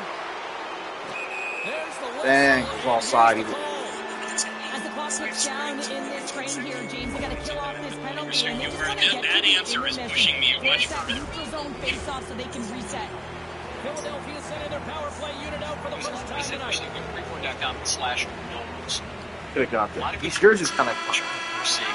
There's the whistle. Dang, it was offside. As the clock ticks down in this train here, James, they got to kill off this penalty. And that answer is pushing me much further. Neutral zone face-off so they can reset. Philadelphia sending their power play unit out for the first time tonight. Freeport.com/notes. Could have got that. These jerseys kind of. We're seeing a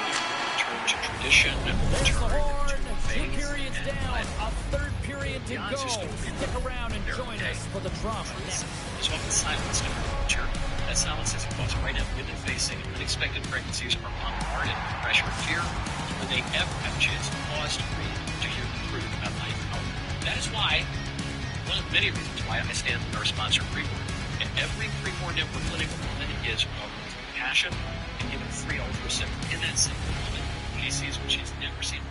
return to tradition, a There's the return horn. to 2 faith, periods and down. A third period to go. Stick around and join us for the drama next. There's often silence in our culture. That silence is because right now women facing unexpected pregnancies are bombarded with pressure and fear. before they ever have a chance to pause to read, to hear the truth about life and hope. That is why, one of the many reasons why I stand with our sponsor, Preborn. At every Preborn Network clinic, a woman is welcomed with compassion and given a free ultrasound. In that single woman, she sees what she's never seen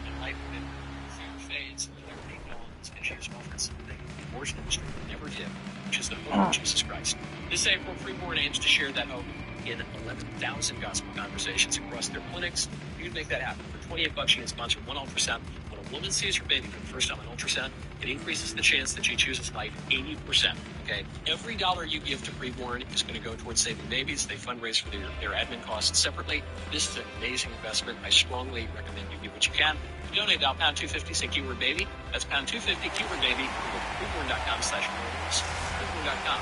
in life. When fear fades, clarity dawns, and she is offered something the abortion industry never did, which is the hope of Jesus Christ. This April, Preborn aims to share that hope in 11,000 gospel conversations across their clinics. You can make that happen. For $28, you can sponsor one ultrasound. When a woman sees her baby for the first time on ultrasound, it increases the chance that she chooses life 80%. Okay? Every dollar you give to Preborn is going to go towards saving babies. They fundraise for their admin costs separately. This is an amazing investment. I strongly recommend you give what you can. Donate now, pound 250, say keyword baby. That's pound 250, keyword baby. Go to preborn.com/miracles. Preborn.com/.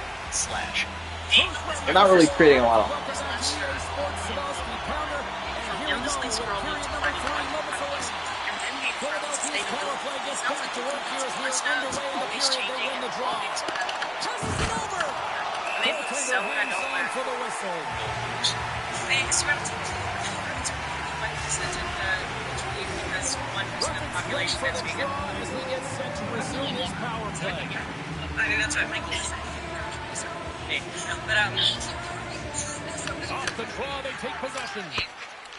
They're not really creating a lot of. Endlessly scrolling to find articles, and then being forced to stay in the It sounds like you're forced out, always changing, and always maybe so I don't know. They expect to be 1% of the country because 1% of the population is vegan. I mean, that's what Michael said. But off the draw, they take possession.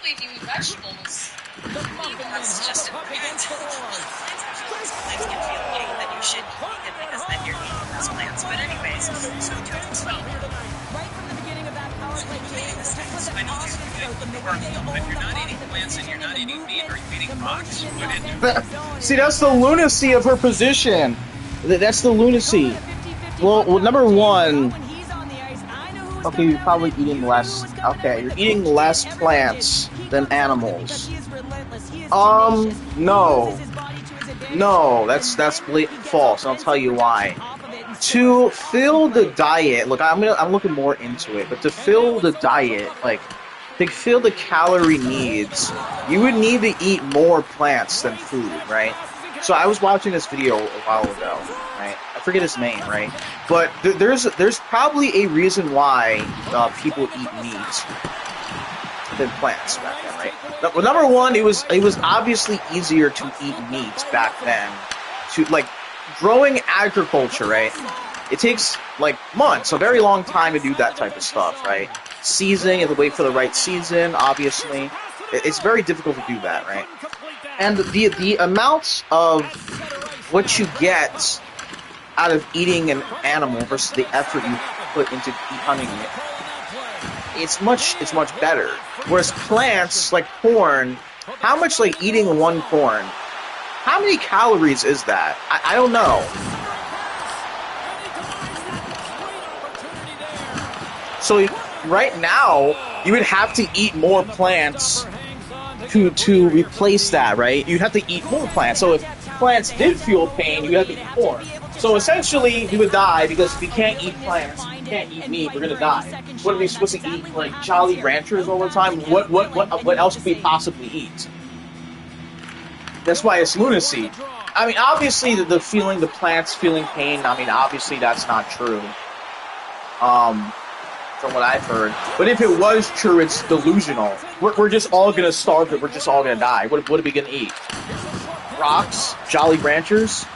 eating vegetables. That's just a against the board. Sometimes can feel that you should eat it because then you're eating those plants. But anyways, so to explain. Right from the beginning of that power play game, just put the I know offense out them, the way they own if you're the not puck, eating the plants and you're not positioning, eating meat, are you the eating movement, rocks? the What motion is in the offensive zone. See, that's the lunacy of her position. That's the lunacy. Well, number one. Okay, you're probably eating less. Okay, you're eating less plants than animals. No. No, that's blatant false, and I'll tell you why. To fill the diet, look, I'm looking more into it, but to fill the diet, like to fill the calorie needs, you would need to eat more plants than food, right? So I was watching this video a while ago, right? I forget his name, right? But there's probably a reason why people eat meat than plants back then, right? Well, number one, it was obviously easier to eat meat back then. To like growing agriculture, right? It takes like months, a very long time to do that type of stuff, right? Seasoning, you have to wait for the right season, obviously. It's very difficult to do that, right? And the amounts of what you get out of eating an animal versus the effort you put into hunting it, it's much better. Whereas plants like corn, how much like eating one corn? How many calories is that? I don't know. So right now, you would have to eat more plants to replace that, right? You'd have to eat more plants. So if plants did feel pain, you'd have to eat more. So essentially, we would die because if we can't eat plants, we can't eat meat, we're gonna die. What are we supposed to eat? Like Jolly Ranchers all the time? What else could we possibly eat? That's why it's lunacy. I mean, obviously, the plants feeling pain, I mean, obviously that's not true. From what I've heard. But if it was true, it's delusional. We're just all gonna starve, we're just all gonna die. What are we gonna eat? Rocks? Jolly Ranchers?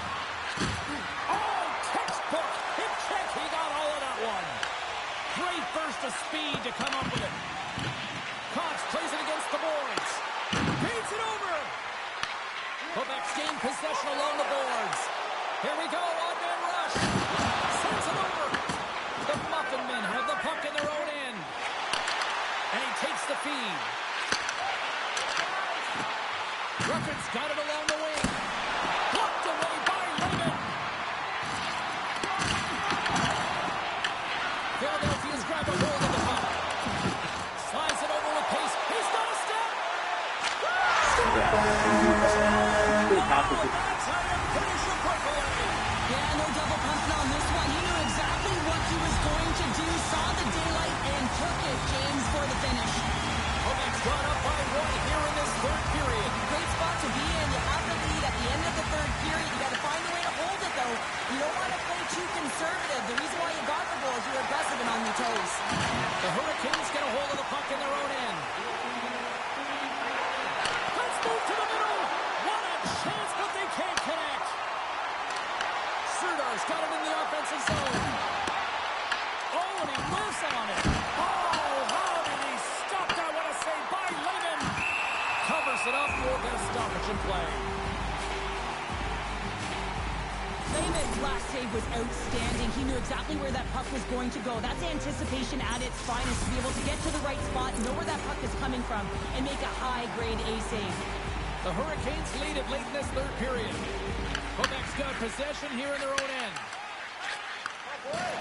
scores. Got it in the offensive zone. Oh, and he moves on it. Oh, how did he stop that? What a save by Lehman. Covers it up. We'll get a stoppage in play. Lehman's last save was outstanding. He knew exactly where that puck was going to go. That's anticipation at its finest, to be able to get to the right spot, know where that puck is coming from, and make a high-grade A save. The Hurricanes lead it late in this third period. Quebec's got possession here in their own end.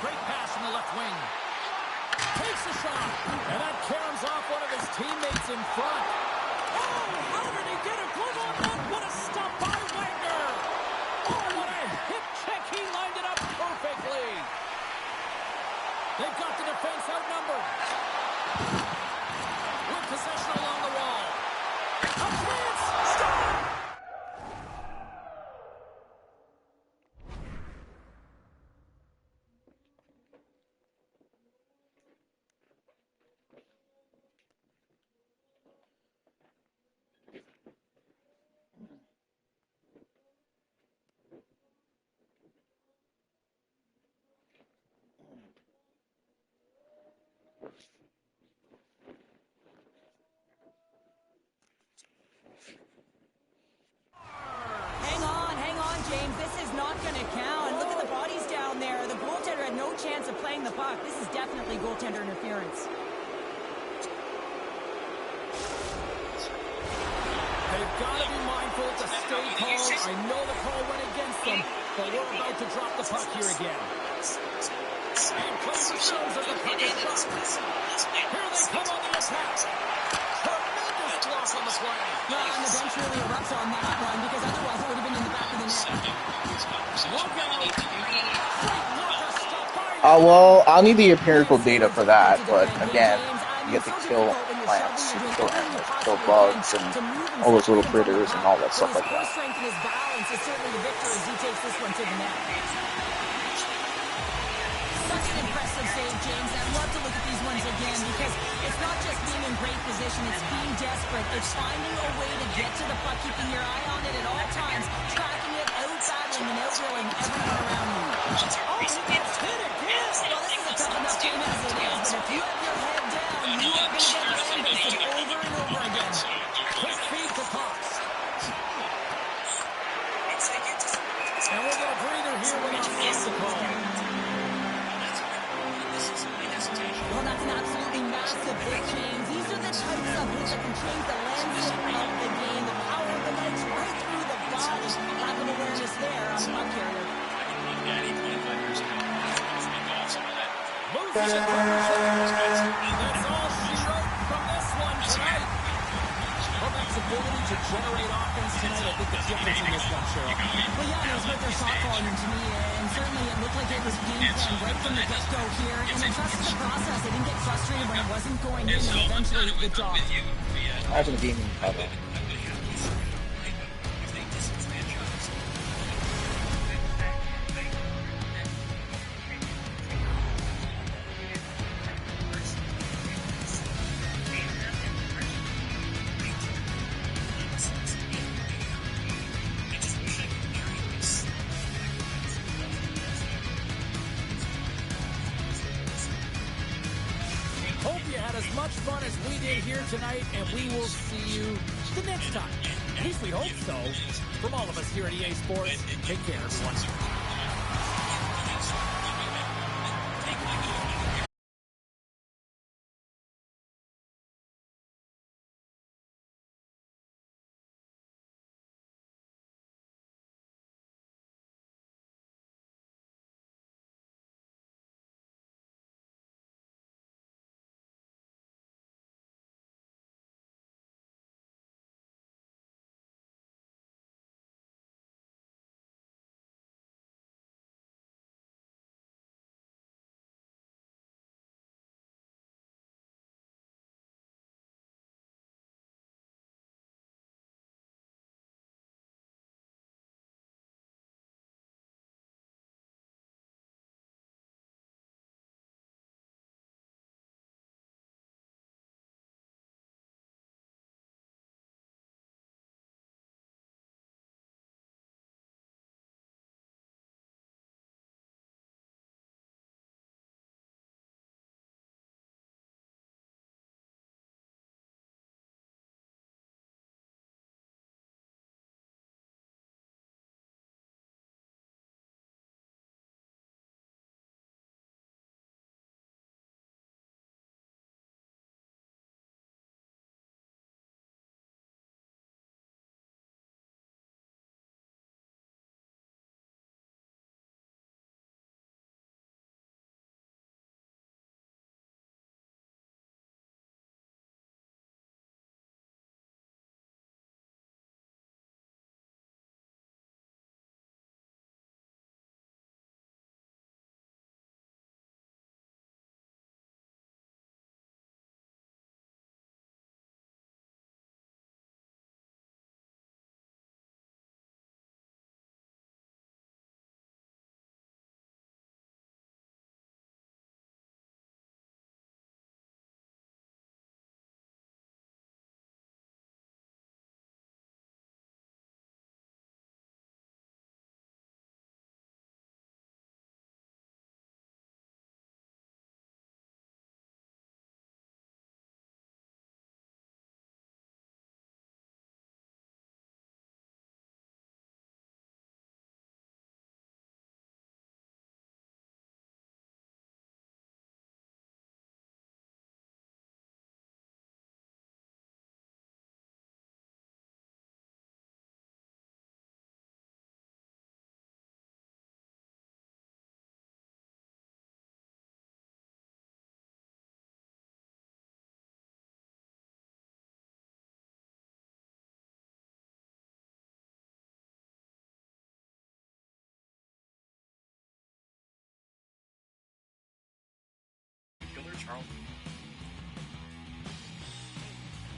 Great pass from the left wing. Takes a shot, and that caroms off one of his teammates in front. Oh, how did he get a glove on that? What a stop by Wagner. Oh, what a hip check. He lined it up perfectly. They've got the defense outnumbered. With possession along the wall. A chance. Stop. Hang on, James. This is not going to count. Look at the bodies down there. The goaltender had no chance of playing the puck. This is definitely goaltender interference. They've got to be mindful to stay calm. I know the call went against them, but we're about to drop the puck here again. And plays themselves as the puck is dropped. Here they come on the attack. Tremendous block on the play. And the bench really erupts on that one, because otherwise it would have been in the back of the net. Look out. Great blocker stop by. Well, I'll need the empirical data for that, but again, you get to kill plants, you kill animals, kill bugs, and all those little critters and all that stuff like that. His strength and his balance is certainly the victor as he takes this one to the net. Such an impressive save, James. I'd love to look at these ones again, because it's not just being in great position, it's being desperate. It's finding a way to get to the puck, keeping your eye on it at all times, tracking it, out-battling and out-drilling everyone around you. Oh, he gets hit again. Well, this is a tough enough game as it is, but if you have your head down, you are going to get lambasted over and over again. Quick feed to Cox. And we'll get a breather here with the call. Well, that's an absolutely massive hit, James. These are the types of hits that can change the landscape of the game. The power of the legs right through the body. Lack of awareness there on the puck carrier. Moves it. That's all she wrote from this one tonight. Quebec's ability to generate offense tonight, I think the difference in this one, Cheryl. Well, yeah, it was with their shot volume to me, and certainly it looked like it was game plan right from the get-go here, and they trusted the process. They didn't get frustrated when it wasn't going in, and eventually the job. As in gaming cover. Hope you had as much fun as we did here tonight, and we will see you the next time. At least we hope so. From all of us here at EA Sports, take care, everyone.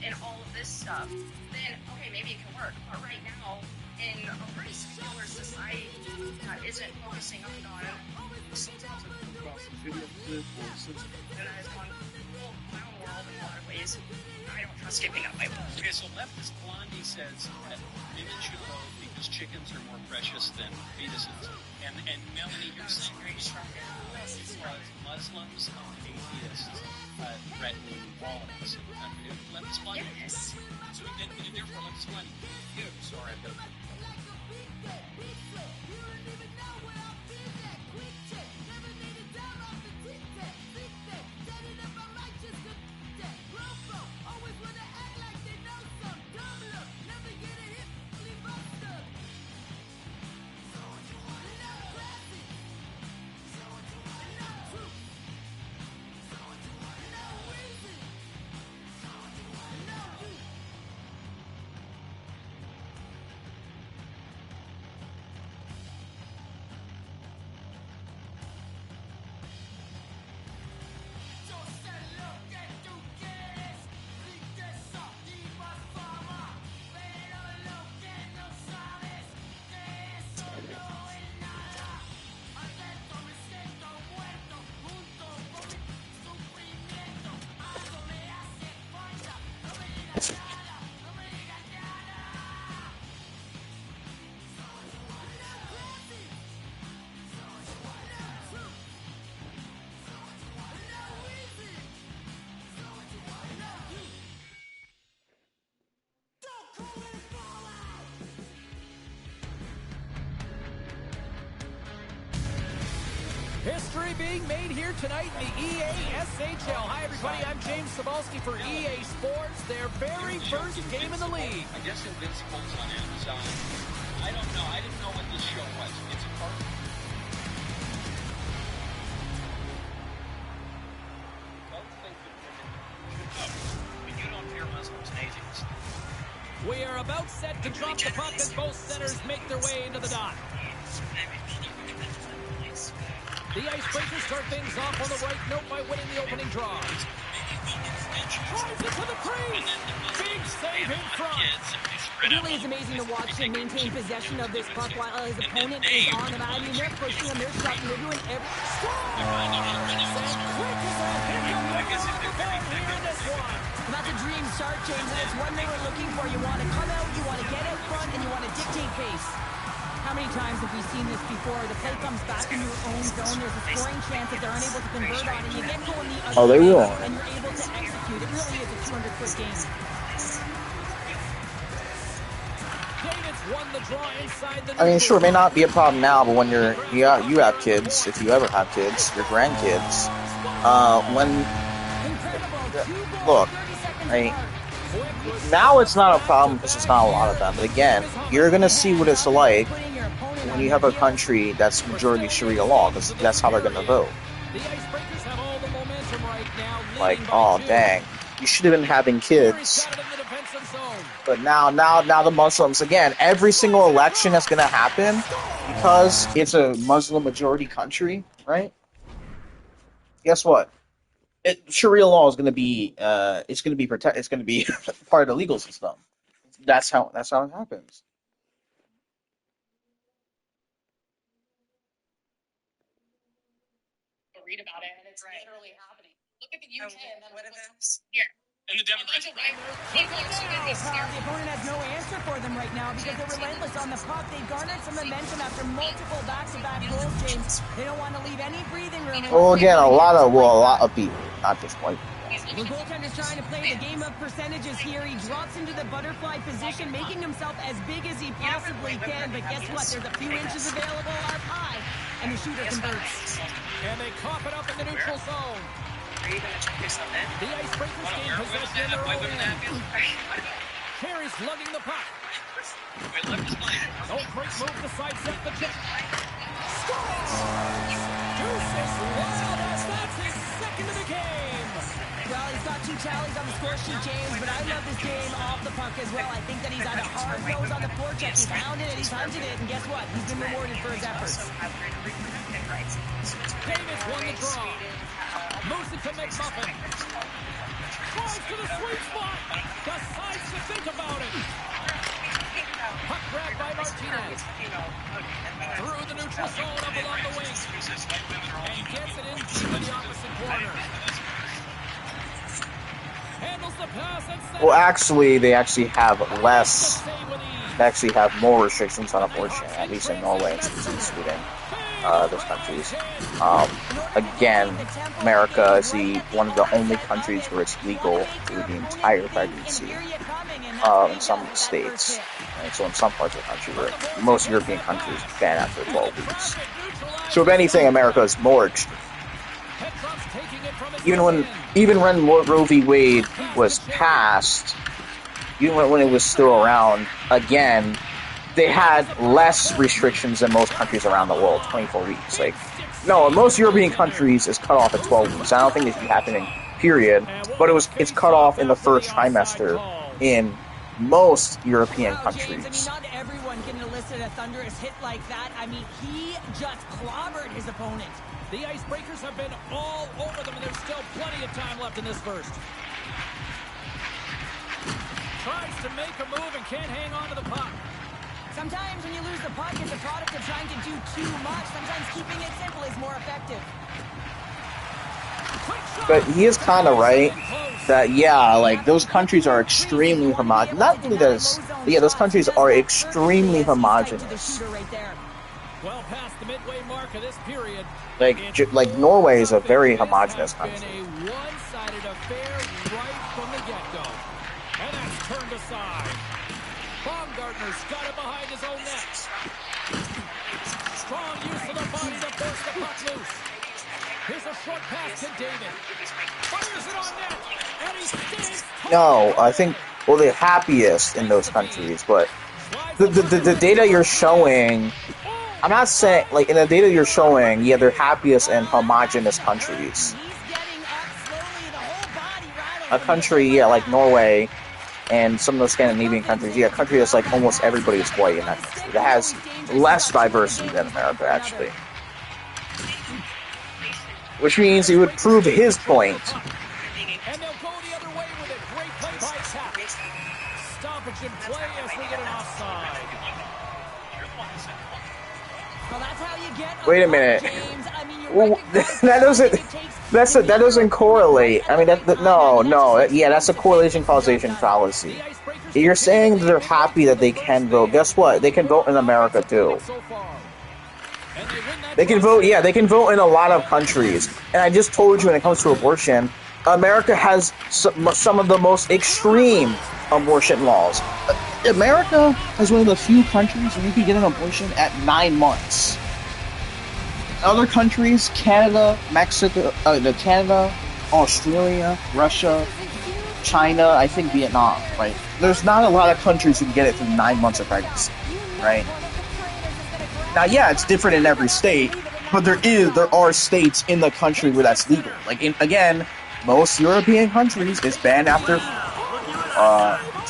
in all of this stuff, then okay, maybe it can work. But right now, in a pretty secular society that isn't focusing on God, and has gone full clown world in a lot of ways. I don't trust giving up my vote. Okay, so leftist Blondie says that women should vote because chickens are more precious than fetuses. And Melanie, you're saying because Muslims and atheists threaten wallets in the country. Leftist Blondie. Yes. So and therefore leftist Blondie. You, sorry, but. History being made here tonight in the EA SHL. Hi, everybody. I'm James Cebulski for EA Sports, their very first game in the league. I guess Invincible's on Amazon. I don't know. I didn't know what this show was. It's a part. Both think that women should vote. But you don't fear Muslims and atheists. We are about set to drop the puck as both centers make their way into the dot. The Icebreakers start things off on the right note by winning the opening draw. Drives it to the crease. Big save in front. It really is amazing to watch him maintain possession of this puck while his opponent is on him. I mean, they're pushing him, they're shutting, they're doing everything. Quick as a hit on the board here in this one. That's a dream start, James, and it's one they were looking for. You want to come out, you want to get out front, and you want to dictate pace. How many times have we seen this before? The play comes back in your own zone. There's a scoring chance that they're unable to convert on, and you get going the other they way, will. and you're able to execute. It really is a 200-foot game. David's won the draw inside the I mean, sure, it may not be a problem now, but when you have kids, if you ever have kids, your grandkids, look, now it's not a problem because it's not a lot of them. But again, you're gonna see what it's like when you have a country that's majority Sharia law. That's how they're gonna vote. Like, oh dang, you should have been having kids. But now the Muslims, again, every single election that's gonna happen, because it's a Muslim majority country, right? Guess what? Sharia law is going to be it's going to be part of the legal system. That's how it happens. Read about it, and it's literally happening. Look at the UK and then what's here. And the Democrats. The opponent has no answer for them right now because they're relentless on the puck. They've garnered some momentum after multiple back-to-back goals, James. They don't want to leave any breathing room. Well, again, a lot of people, not just white people. The goaltender's trying to play the game of percentages here. He drops into the butterfly position, making himself as big as he possibly can. But guess what? There's a few inches available up high, and the shooter converts. And they cough it up in the neutral zone. Are you going to check yourself in? The Icebreakers gain possession in their own end. Carey's lugging the puck. No great move to sidestep the check. Scores! Deuces Wild, that's his second of the game. Well, he's got 2 tallies on the score sheet, James, but I love this game off the puck as well. I think that he's had a hard nose on the forecheck. He's pounded it, he's hunted it, and guess what? He's been rewarded for his efforts. Also, have greater reproductive rights. So it's Davis won the draw. Moves it to McMuffin. Drives to the sweet spot. Decides to think about it. Puck grabbed by Martinez. Through the neutral zone up along the wing. And gets it in deep in the opposite corner. Handles the pass and sends Well, actually, they actually have less. They actually have more restrictions on abortion, at least in Norway and Sweden. Those countries. Again, America is one of the only countries where it's legal through the entire pregnancy. In some states, and so in some parts of the country, where most European countries ban after 12 weeks. So if anything, America is more extreme. Even when Roe v. Wade was passed, even when it was still around, again, they had less restrictions than most countries around the world, 24 weeks. Like, no, in most European countries, it's cut off at 12 weeks. I don't think this should be happening, period. But it's cut off in the first trimester in most European countries. I mean, not everyone can elicit a thunderous hit like that. I mean, he just clobbered his opponent. The Icebreakers have been all over them, and there's still plenty of time left in this first. Tries to make a move and can't hang on to the puck. Sometimes when you lose the puck, it's a product of trying to do too much. Sometimes keeping it simple is more effective. But he is kind of right that, yeah, like, those countries are extremely homogenous. Not really those countries are extremely homogenous. Well past the midway mark of this period. Like Norway is a very homogenous country. A one-sided affair right from the get-go. And that's turned aside. Baumgartner's got it behind his own net. Strong use of the body to force the puck loose. Here's a short pass to David. Fires it on net. And he stays. No, I think, well, they're happiest in those countries, but the data you're showing, I'm not saying, like, in the data you're showing, yeah, they're happiest in homogenous countries. A country, yeah, like Norway and some of those Scandinavian countries, yeah, a country that's like almost everybody is white in that country. That has less diversity than America, actually. Which means he would prove his point. And they'll go the other way with it. Great play by Tap. Stoppage in play as we get an offside. Well, that's how you get Wait a minute. Well, that doesn't correlate. I mean, yeah, that's a correlation causation fallacy. You're saying that they're happy that they can vote. Guess what? They can vote in America too. They can vote, yeah, they can vote in a lot of countries. And I just told you when it comes to abortion, America has some of the most extreme abortion laws. America is one of the few countries where you can get an abortion at 9 months. Other countries, Canada, Mexico, Canada, Australia, Russia, China, I think Vietnam, right? There's not a lot of countries who can get it through 9 months of pregnancy, right? Now, yeah, it's different in every state, but there are states in the country where that's legal. Like, again, most European countries is banned after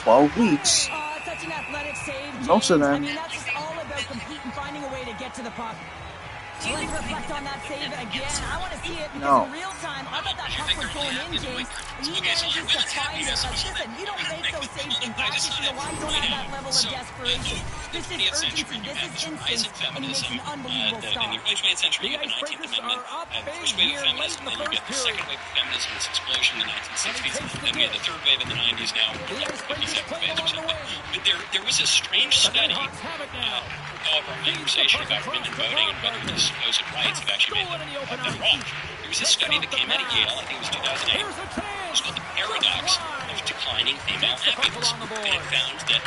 12 weeks. Such an athletic save, Most of them. I mean, that's just all about competing, finding a way to get to the puck. Let's reflect on that save again. I want to see it because in real time, I thought that puck was going in, James. He manages to find it. Listen, you don't make those saves in practice. You know why? You don't have that level of desperation. This is urgency. This is instinct. And he makes an unbelievable stop. In the early 20th century, you have the 19th Amendment, the first wave of feminism, then you get the second wave of feminism, this explosion in the 1960s, then we had the third wave in the 90s now, like 57 waves or something. But there was a strange study of our conversation about women voting and whether these supposed rights have actually made them wrong. There was a study that came out of Yale, I think it was 2008. It was called The Paradox of Declining Female Happiness. And it found that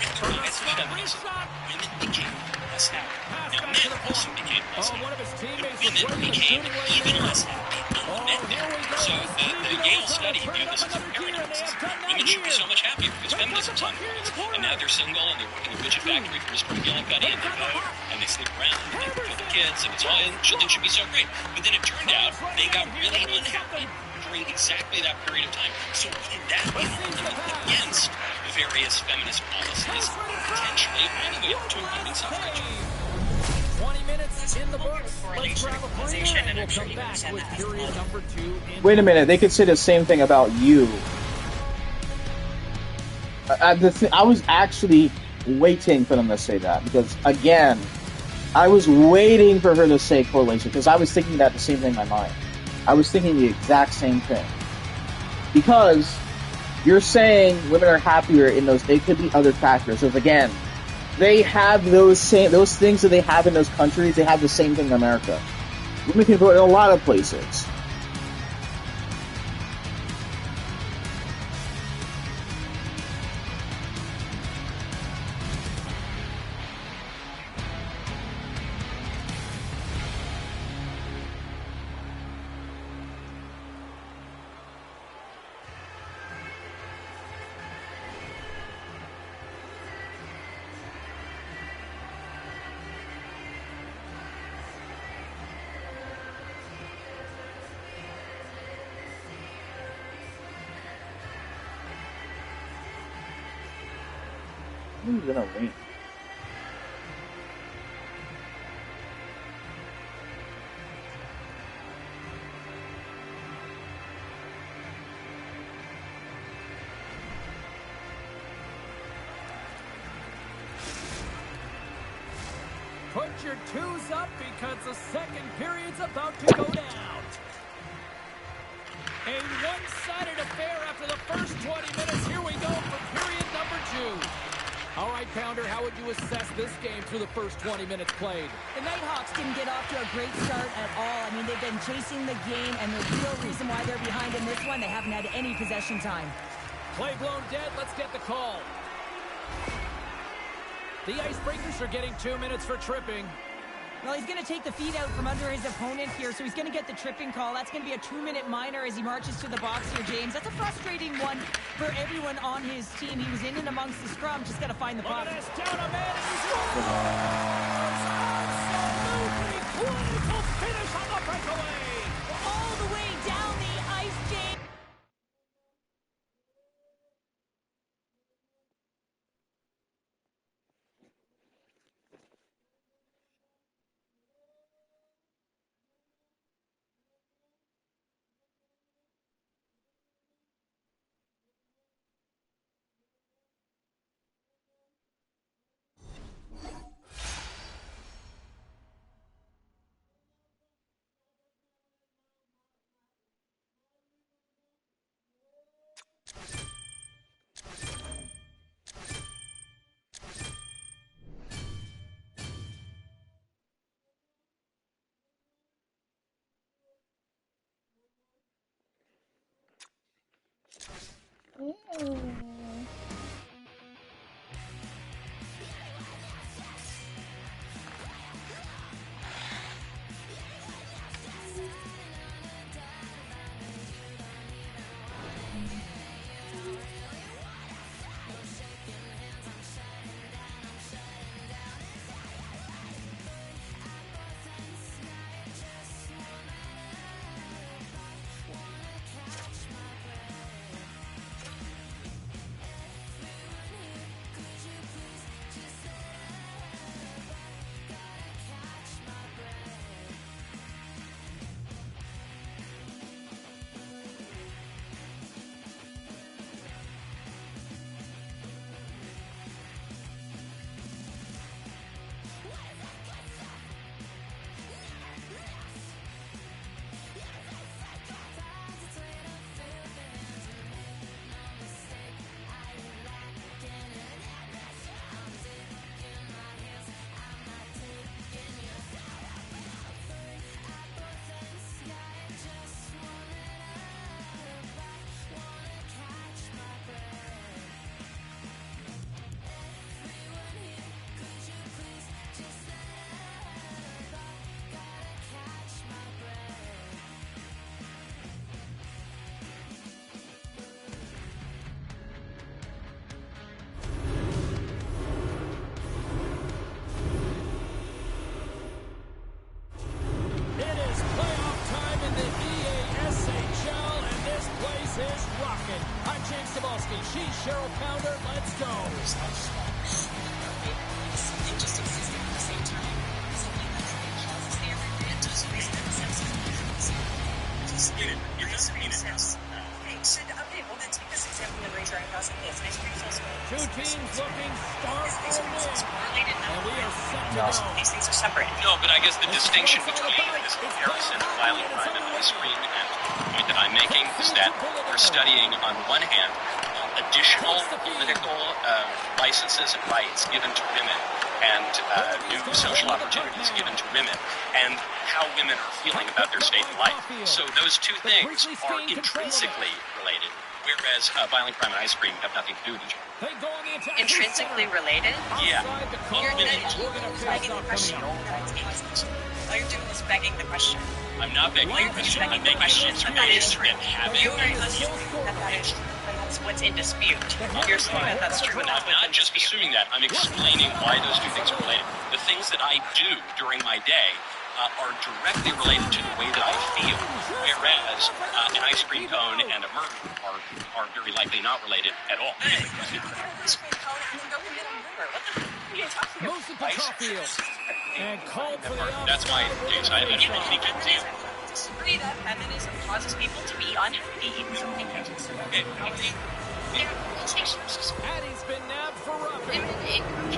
with the rise of feminism, women became less happy. Now, men also became less happy. But women became even less happy than men did. So the Yale study viewed this as a paradox. Women should be so much happier because feminism's on the rise. And now they're single and they're working in a widget factory for Mr. McGillicuddy and they vote and they sleep around and they fulfill the kids and it's all, and things should be so great. But then it turned out they got really unhappy during exactly that period of time. So in that argument against the various feminist policies, potentially all the way up to including suffrage. 20 minutes was In the a books, let's correlation grab or a breather, causation, and and we'll I'm sure come you back understand with that as period well. number 2. Wait a minute, they could say the same thing about you. I was actually waiting for them to say that because, again, I was waiting for her to say correlation because I was thinking that the same thing in my mind. I was thinking the exact same thing. Because you're saying women are happier in those, it could be other factors. Because, again, they have those things that they have in those countries, they have the same thing in America. Women can vote in a lot of places. Who's gonna win? Put your twos up because the second period's about to go down. A one-sided affair after the first 20 minutes. Here we go for period number 2. All right, Pounder, how would you assess this game through the first 20 minutes played? The Nighthawks didn't get off to a great start at all. I mean, they've been chasing the game, and the real reason why they're behind in this one, they haven't had any possession time. Play blown dead. Let's get the call. The Icebreakers are getting 2 minutes for tripping. Well, he's going to take the feet out from under his opponent here, so he's going to get the tripping call. That's going to be a 2-minute minor as he marches to the box here, James. That's a frustrating one for everyone on his team. He was in and amongst the scrum, just got to find the puck. Down a man, absolutely clinical finish on the breakaway. All the way down the ice, James. She's Cheryl Pounder. Let's go. Something just existing at the same time. Something that's Okay, well then take this example and return across the face. Ice cream is also Two teams looking stark for a win. related. And we are set to No. go. These things are separate. No, but I guess the distinction between this comparison of violent crime and ice cream and the point that I'm making is that we're studying, on one hand, additional political licenses and rights given to women and new social opportunities given to women and how women are feeling about their state in life. So those two things are intrinsically related, whereas violent crime and ice cream have nothing to do with each other. They go on the attack. Intrinsically related? Yeah. You're Women. begging the question. All you're doing is begging the question. I'm not begging the question. I'm making an observation that having You are assuming that is true, and that's what's in dispute. You're saying that that's true, and I'm that's what's not in just dispute. assuming that. I'm explaining why those two things are related. The things that I do during my day are directly related to the way that I feel, whereas an ice cream cone and a murder are very likely not related at all. Ice cream cone and then go commit a murder. What the fuck are you talking about? Moves it to Caulfield. And called for the offside. That's my case. I have any big deal. Disagree that feminism causes people to be unhappy. Okay, how many? Addie's been nabbed for roughing.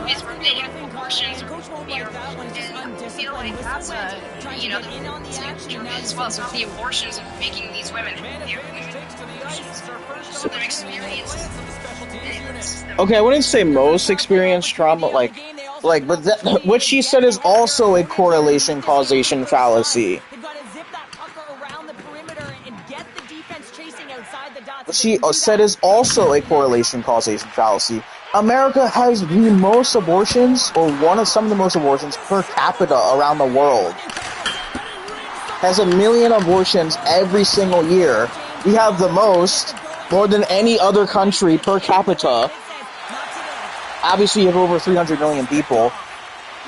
It's related proportions. Coach won't like that one. Just I feel like undisciplined. that's Trying to get in on the action. Now as well. It's not the abortions of making these women happier. Takes to the ice. It's our first So their opportunity to experience glance at the special teams unit. Okay, I wouldn't say most experience trauma, but that, what she said is also a correlation causation fallacy. They've got to zip that pucker around the perimeter and get the defense chasing outside the dots. What she said is also a correlation causation fallacy. America has the most abortions, or some of the most abortions per capita around the world. Has 1 million abortions every single year. We have the most, more than any other country per capita. Obviously, you have over 300 million people.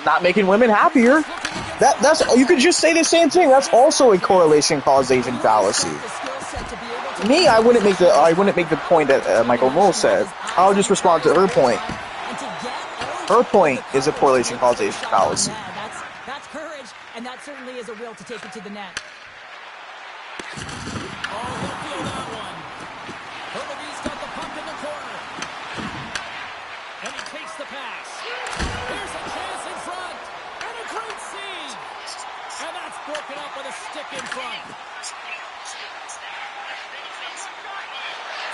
Not making women happier. That's you could just say the same thing. That's also a correlation causation fallacy. Me, I wouldn't make the point that Michael Moore said. I'll just respond to her point. Her point is a correlation causation fallacy. That's courage, and that certainly is a will to take it to the net. Oh, he'll feel that one. Herbevy's got the puck in the corner. And he takes the pass. Here's a chance in front. And a great save. And that's broken up with a stick in front.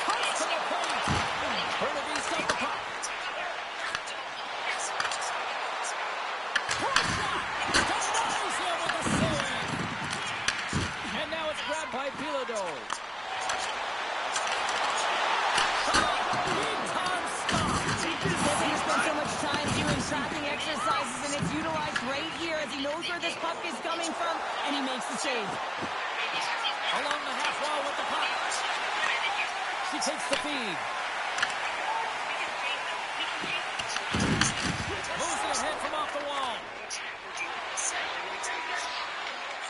Comes to the point. Herbevy's got the puck. Point shot. Denies him with a save. And now it's grabbed by Bilodeau. He spent so much time doing tracking exercises, and it's utilized right here as he knows where this puck is coming from, and he makes the save. Along the half wall with the puck. She takes the feed. Moves it ahead from off the wall.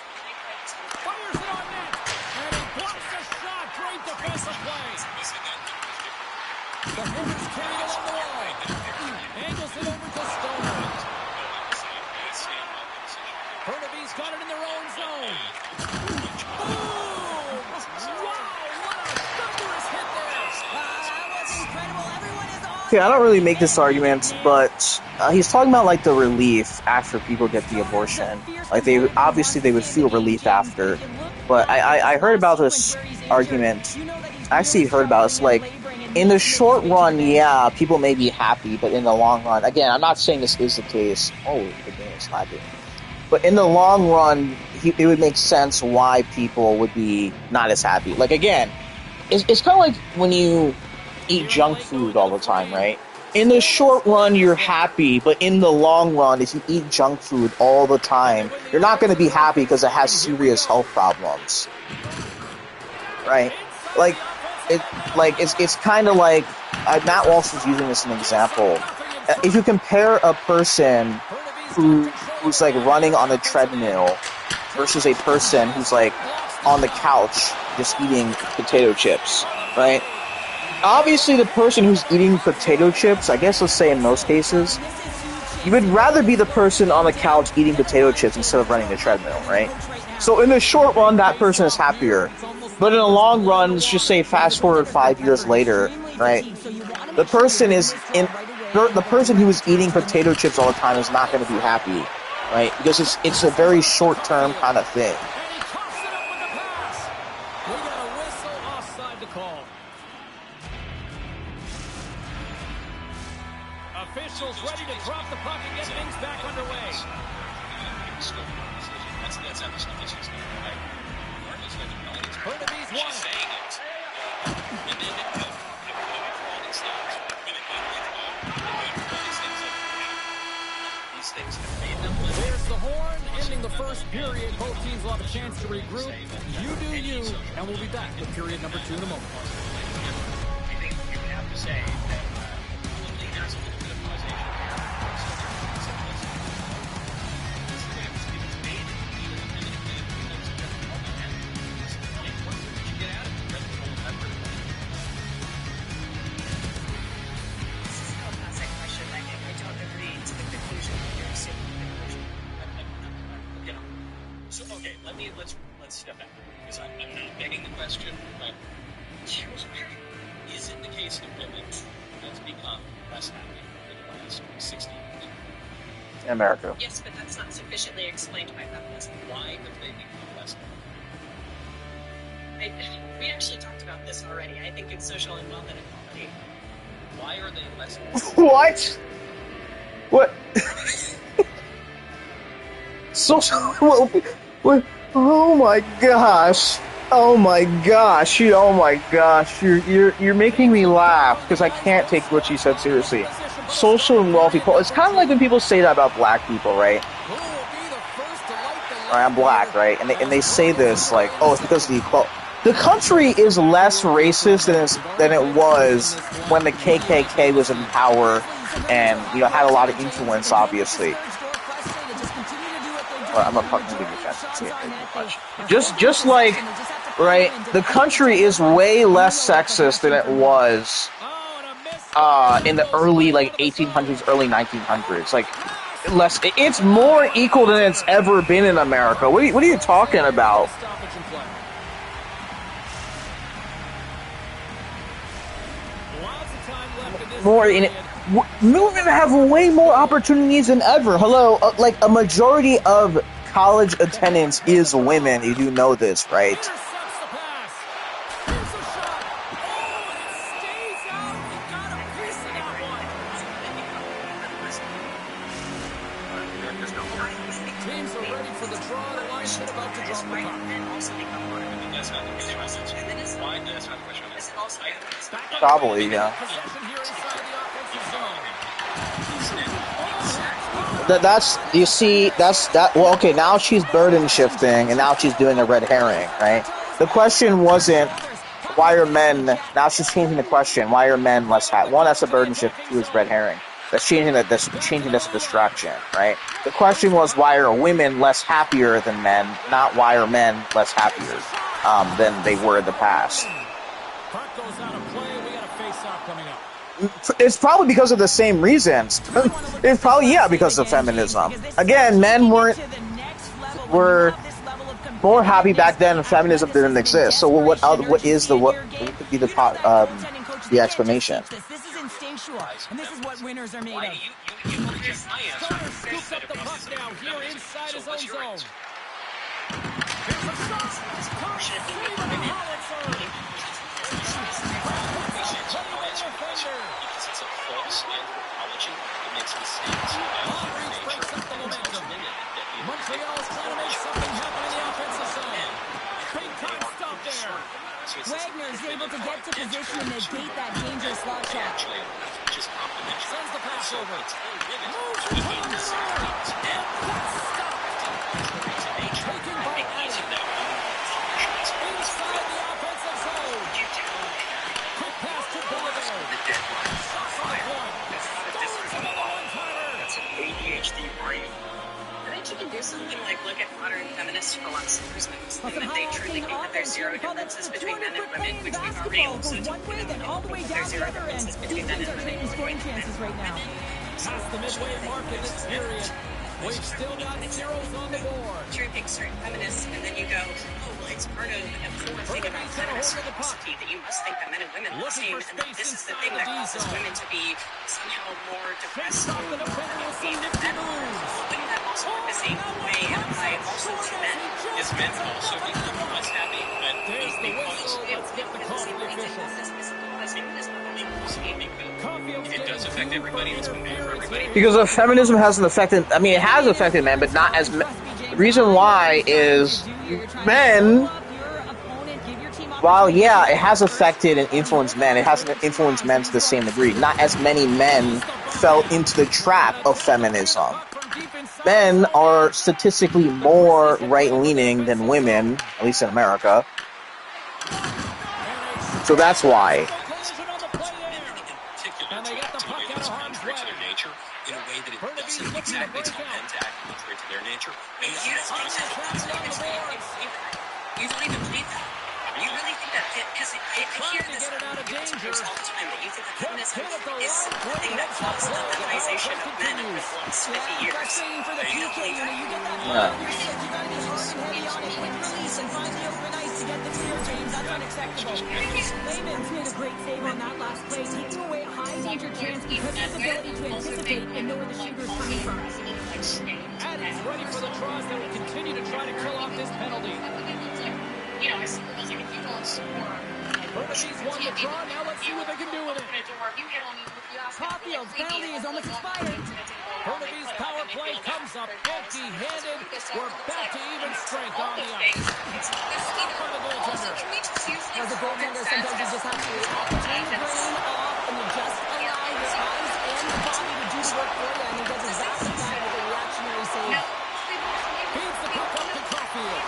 Fires it on net. And he blocks the shot. Great defensive play. The header's carried along the wall. Angles it over to Stoner. Herbevy's got it in their own zone. Boom! Wow, what a thunderous hit there. That was incredible. Everyone is on. Okay, I don't really make this argument, but he's talking about like the relief after people get the abortion. Like they would feel relief after. But I heard about this argument. I actually heard about this. Like in the short run, yeah, people may be happy, but in the long run, again, I'm not saying this is the case. Oh, the game is lagging. But in the long run, it would make sense why people would be not as happy. Like again, it's kind of like when you eat junk food all the time, right? In the short run, you're happy, but in the long run, if you eat junk food all the time, you're not going to be happy because it has serious health problems, right? It's kind of like Matt Walsh was using this as an example. If you compare a person who's like running on a treadmill versus a person who's like on the couch just eating potato chips, right? Obviously, the person who's eating potato chips, I guess let's say in most cases, You would rather be the person on the couch eating potato chips instead of running the treadmill, right? So in the short run, that person is happier. But in the long run, let's just say fast forward 5 years later, right? The person who is eating potato chips all the time is not going to be happy, right? Because it's a very short term kind of thing. And he coughs it up with the pass. We got a whistle offside to call. Officials ready to drop the puck and get things back underway. That's how this is going to play. Burnaby's won it. Saying it. And then these things have made them live. There's the horn, ending the first period. Both teams will have a chance to regroup. You do you, and we'll be back with period number 2 in a moment. I think you would have to say that probably there's a little bit of causation here. So okay, let's step back because I'm not begging the question, but is it the case that women has become less happy in the last 60 years? In America. Yes, but that's not sufficiently explained by feminism. Why have they become less happy? We actually talked about this already. I think it's social and wealth inequality. Why are they less What? What? Social. What? Oh my gosh! Oh my gosh! Oh my gosh! You're making me laugh because I can't take what she said seriously. Social and wealthy people. It's kind of like when people say that about black people, right? Right, I'm black, right? And they say this like, oh, it's because of the equality. The country is less racist than it was when the KKK was in power and had a lot of influence, obviously. I'm not fucking giving you that. Just like, right, the country is way less sexist than it was in the early 1800s, early 1900s. Like, less. It's more equal than it's ever been in America. What are you talking about? Women have way more opportunities than ever. Hello, like a majority of college attendance is women. You do know this, right? Teams are ready for the draw. The line's about to drop the puck. That's not the question. Why? That's not the question. Probably, yeah. That's well, okay, now she's burden shifting and now she's doing a red herring, right? The question wasn't why are men, now she's changing the question, why are men less happy? One, that's a burden shift, two is red herring. That's changing this a distraction, right? The question was why are women less happier than men, not why are men less happier than they were in the past. Puck goes out of play. We got a face-off coming up. It's probably because of the same reasons. It's probably, because of feminism. Again, men were more happy back then and feminism didn't exist. So what could be the explanation? This is instinctual, and this is what winners are made of. Stoner scoops up the puck now here inside his own zone. Here's a shot. Because it's a false anthropology, it makes mistakes. Montreal's trying to make something happen in the offensive zone. Big time stop there. Wagner is able to get to position and negate that dangerous slot shot. Sends the pass over. Taking ball out. Inside the offensive zone. Quick pass to Bolivar. That's an ADHD brain. I think you can do something like look at modern feminist philosophers and explain that they truly think that there's zero differences between men and women, which we've already also one way, then all the way down the other end. These things are trading scoring chances right now. past the midway mark in this period. We've still got zeros on the board. Cherry pick certain feminists, and then you go, oh, well, it's part of a core thing about feminist philosophy that you must think that men and women are the same, and that this is the thing that causes women to be somehow more depressed or more unhealthy than men. Wouldn't that also work the same way and apply also to men? Is men also become less happy? And There's the whistle. Let's get the coffee officials. It does affect everybody. It's been made for everybody. Because feminism hasn't affected. I mean, it has affected men, but not as. The reason why is men. While yeah, it has affected and influenced men, it hasn't influenced men to the same degree. Not as many men fell into the trap of feminism. Men are statistically more right-leaning than women, at least in America. So that's why. In a way that it doesn't exactly tell men to act contrary to their nature. And You don't even believe that. You really think that? Because I hear this from YouTubers all the time, that you think that feminism is the thing that caused the feminization of men over the last 50 years. I don't believe that. Layman's made a great save on that last play, taking away a high danger chance because of his ability to anticipate and know where the shooter's coming from. And he's ready for the draws that will continue to try to kill off this penalty. You know, I suppose like if you don't score, Hershey's won the draw. Now let's see what they can do with it. Caulfield's penalty is almost expired. Hershey's power play comes up empty-handed. We're back to even strength on the ice. For the goaltender. As a goaltender, sometimes you just have to turn the brain off and you just allow your eyes and the body to do the work for you, and he does exactly that with a reactionary save. Feeds the puck up to Caulfield.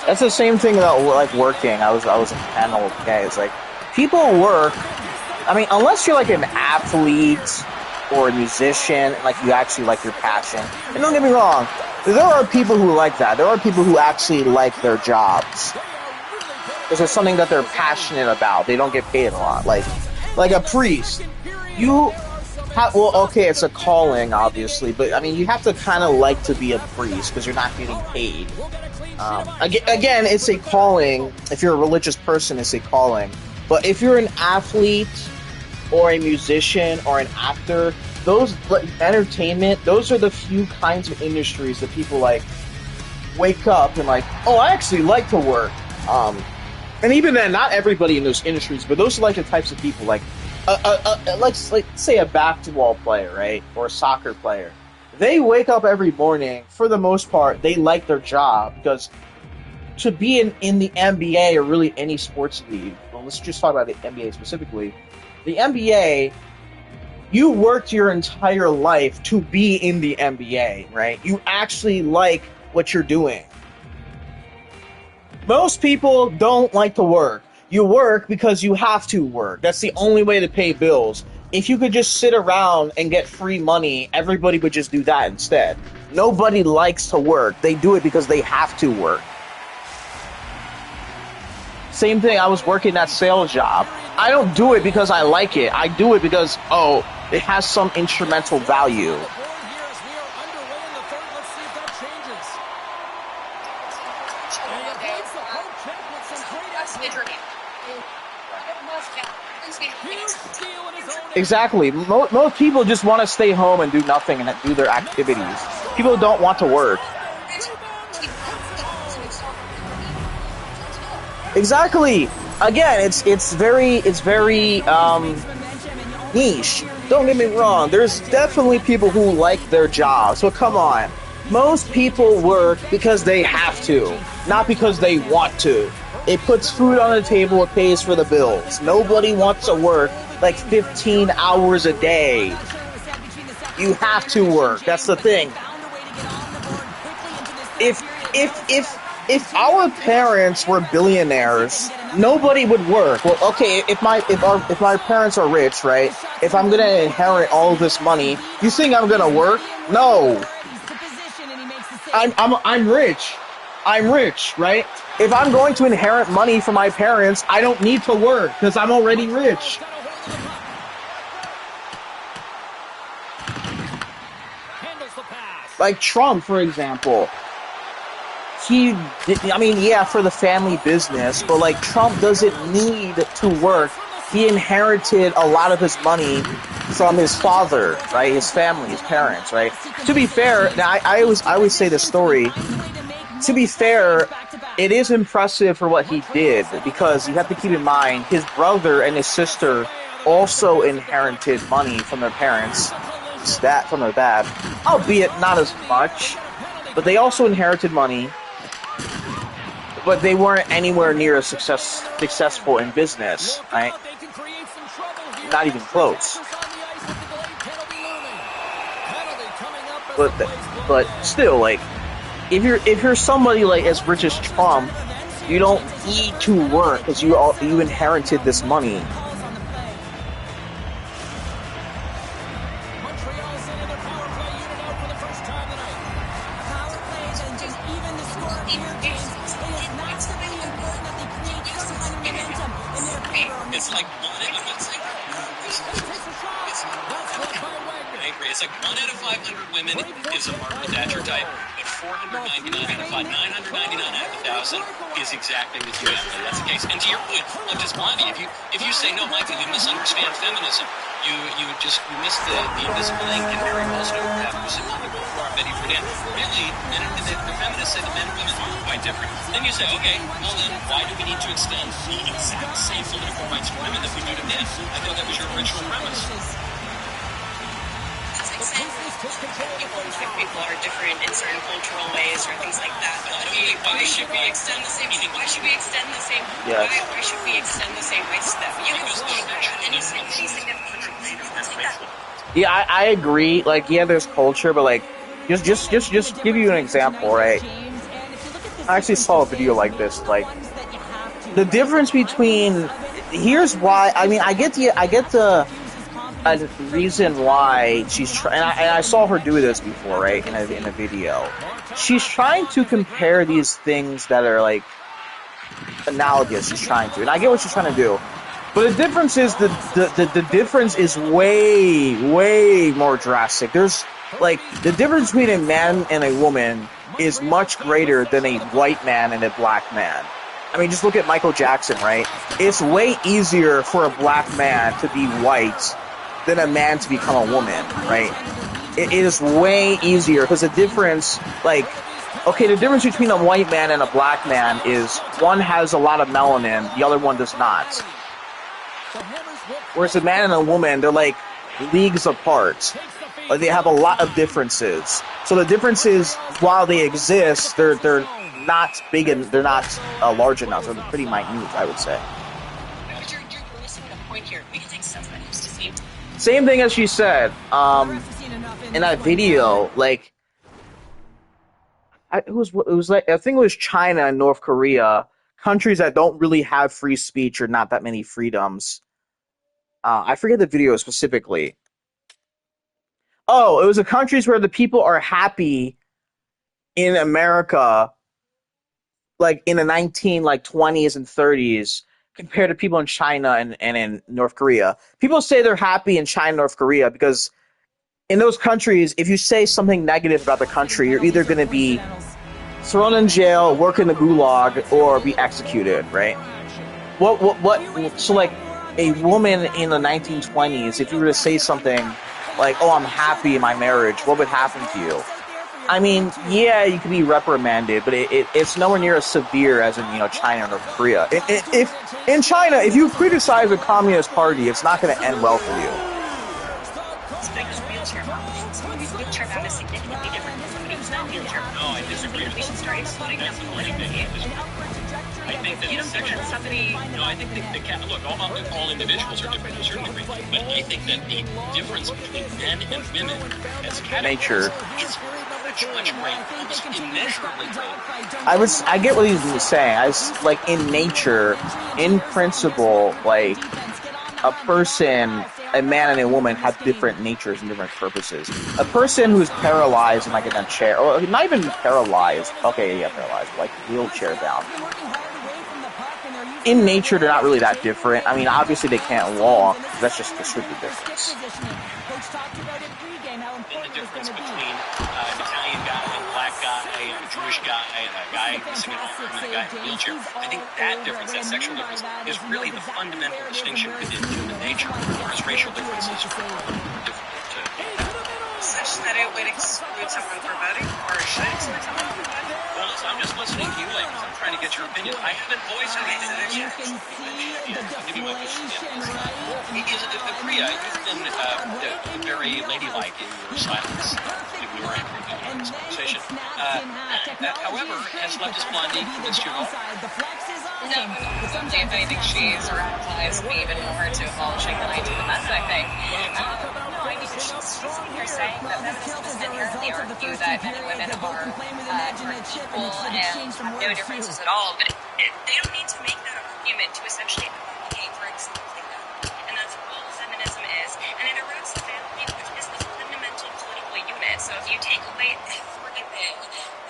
That's the same thing about like working. I was in a panel with guys. Like people work. I mean, unless you're like an athlete or a musician, like you actually like your passion. And don't get me wrong, there are people who like that. There are people who actually like their jobs because it's something that they're passionate about. They don't get paid a lot. Like a priest. Well, okay, it's a calling, obviously, but I mean, you have to kind of like to be a priest because you're not getting paid. Again, it's a calling. If you're a religious person, it's a calling. But if you're an athlete or a musician or an actor, those entertainment, those are the few kinds of industries that people like wake up and like, oh, I actually like to work. And even then, not everybody in those industries, but those are like the types of people like say a basketball player, right, or a soccer player. They wake up every morning. For the most part, they like their job because to be in the NBA or really any sports league, well, let's just talk about the NBA specifically. The NBA, you worked your entire life to be in the NBA, right? You actually like what you're doing. Most people don't like to work. You work because you have to work. That's the only way to pay bills. If you could just sit around and get free money, everybody would just do that instead. Nobody likes to work. They do it because they have to work. Same thing, I was working that sales job. I don't do it because I like it. I do it because, oh, it has some instrumental value. Exactly. Most people just want to stay home and do nothing and do their activities. People don't want to work. Exactly. Again, it's very niche. Don't get me wrong. There's definitely people who like their jobs. So come on. Most people work because they have to, not because they want to. It puts food on the table. It pays for the bills. Nobody wants to work like 15 hours a day. You have to work. That's the thing. If our parents were billionaires, nobody would work. Well, okay, if my parents are rich, right? If I'm gonna inherit all this money, you think I'm gonna work? No. I'm rich. I'm rich, right? If I'm going to inherit money from my parents, I don't need to work because I'm already rich. Like Trump, for example. I mean, yeah, for the family business, but like Trump doesn't need to work. He inherited a lot of his money from his father, right? His family, his parents, right? To be fair, now I always say this story. To be fair, it is impressive for what he did because you have to keep in mind his brother and his sister also inherited money from their parents, from their dad, albeit not as much, but they also inherited money. But they weren't anywhere near as successful in business, right? Not even close. But still, like, if you're somebody like as rich as Trump, you don't need to work because you inherited this money. It's like I agree. It's like 1 out of 500 women is a Margaret Thatcher type, but 499 out of 999 out of 1,000 is exactly with you, Emily. That's the case. And to your point, look, just Blondie, if you say no, Michael, you misunderstand feminism. You miss the invisible ink, and Mary Wollstonecraft who said people who are Betty Friedan. Really, and the feminists say the men and women are quite different. Then you say, okay, well then, why do we need to extend the exact same political rights to women that we do to men? I thought that was your original premise. People are different in certain cultural ways or things like that. But why should we extend the same? Why should we extend the same? Yes. Why should we extend the same rights to them? Yeah, I agree. Like, yeah, there's culture, but like, just give you an example, right? I actually saw a video like this. Like, the difference between here's why. I mean, I get the reason why she's trying, and I saw her do this before, right, in a video. She's trying to compare these things that are like analogous. She's trying to, and I get what she's trying to do, but the difference is the difference is way more drastic. There's like the difference between a man and a woman is much greater than a white man and a black man. I mean, just look at Michael Jackson, right? It's way easier for a black man to be white than a man to become a woman, right? It is way easier because the difference, like, okay, the difference between a white man and a black man is one has a lot of melanin, the other one does not. Whereas a man and a woman, they're like leagues apart. Like, they have a lot of differences. So the difference is, while they exist, they're not big and they're not large enough. They're pretty minute, I would say. But you're missing the point here because same thing as she said in that video. Like, it was like, I think it was China and North Korea, countries that don't really have free speech or not that many freedoms. I forget the video specifically. Oh, it was the countries where the people are happy in America, like in the 20s and 30s, compared to people in China and in North Korea. People say they're happy in China and North Korea because in those countries, if you say something negative about the country, you're either going to be thrown in jail, work in the gulag, or be executed, right? So, like, a woman in the 1920s, if you were to say something like, oh, I'm happy in my marriage, what would happen to you? I mean, yeah, you could be reprimanded, but it's nowhere near as severe as in, China or North Korea. If in China, if you criticize the Communist Party, it's not going to end well for you. Wheelchair bound is significantly different from somebody who's not wheelchair bound. No, I disagree. We should start excluding them from the I think that look, all individuals are different to a certain degree, but I think that the difference between men and women as Nature is much greater, almost immeasurably greater. I get what he's saying. Like, in nature, in principle, like, a man and a woman have different natures and different purposes. A person who's paralyzed and like in a chair, or not even paralyzed, okay, yeah, paralyzed, like wheelchair bound. In nature, they're not really that different. I mean, obviously they can't walk. That's just the stupid difference. And the difference between Italian Jewish guy, a guy in single arm, and a guy in a wheelchair. I think that difference, that sexual difference, is really the fundamental distinction within human nature, whereas racial differences are difficult to. Such that it would exclude someone from voting, or should exclude someone from voting? Well, listen, I'm just listening to you, ladies. I'm trying to get your opinion. I haven't voiced anything You yet. can see the deflation, right? Priya, you've been very ladylike in your silence. We were able to do a nice conversation. However, has Leftist Blondie convinced you all? No, if anything, she's radicalized me even more to abolishing the 19th Amendment, I think. No, I think she's sitting here saying that feminism doesn't inherently argue that men and women are equal and no differences at all. But they don't need to make that argument to essentially advocate for exactly that. And that's all feminism is. And it erodes the family, which is the fundamental political unit. So if you take away everything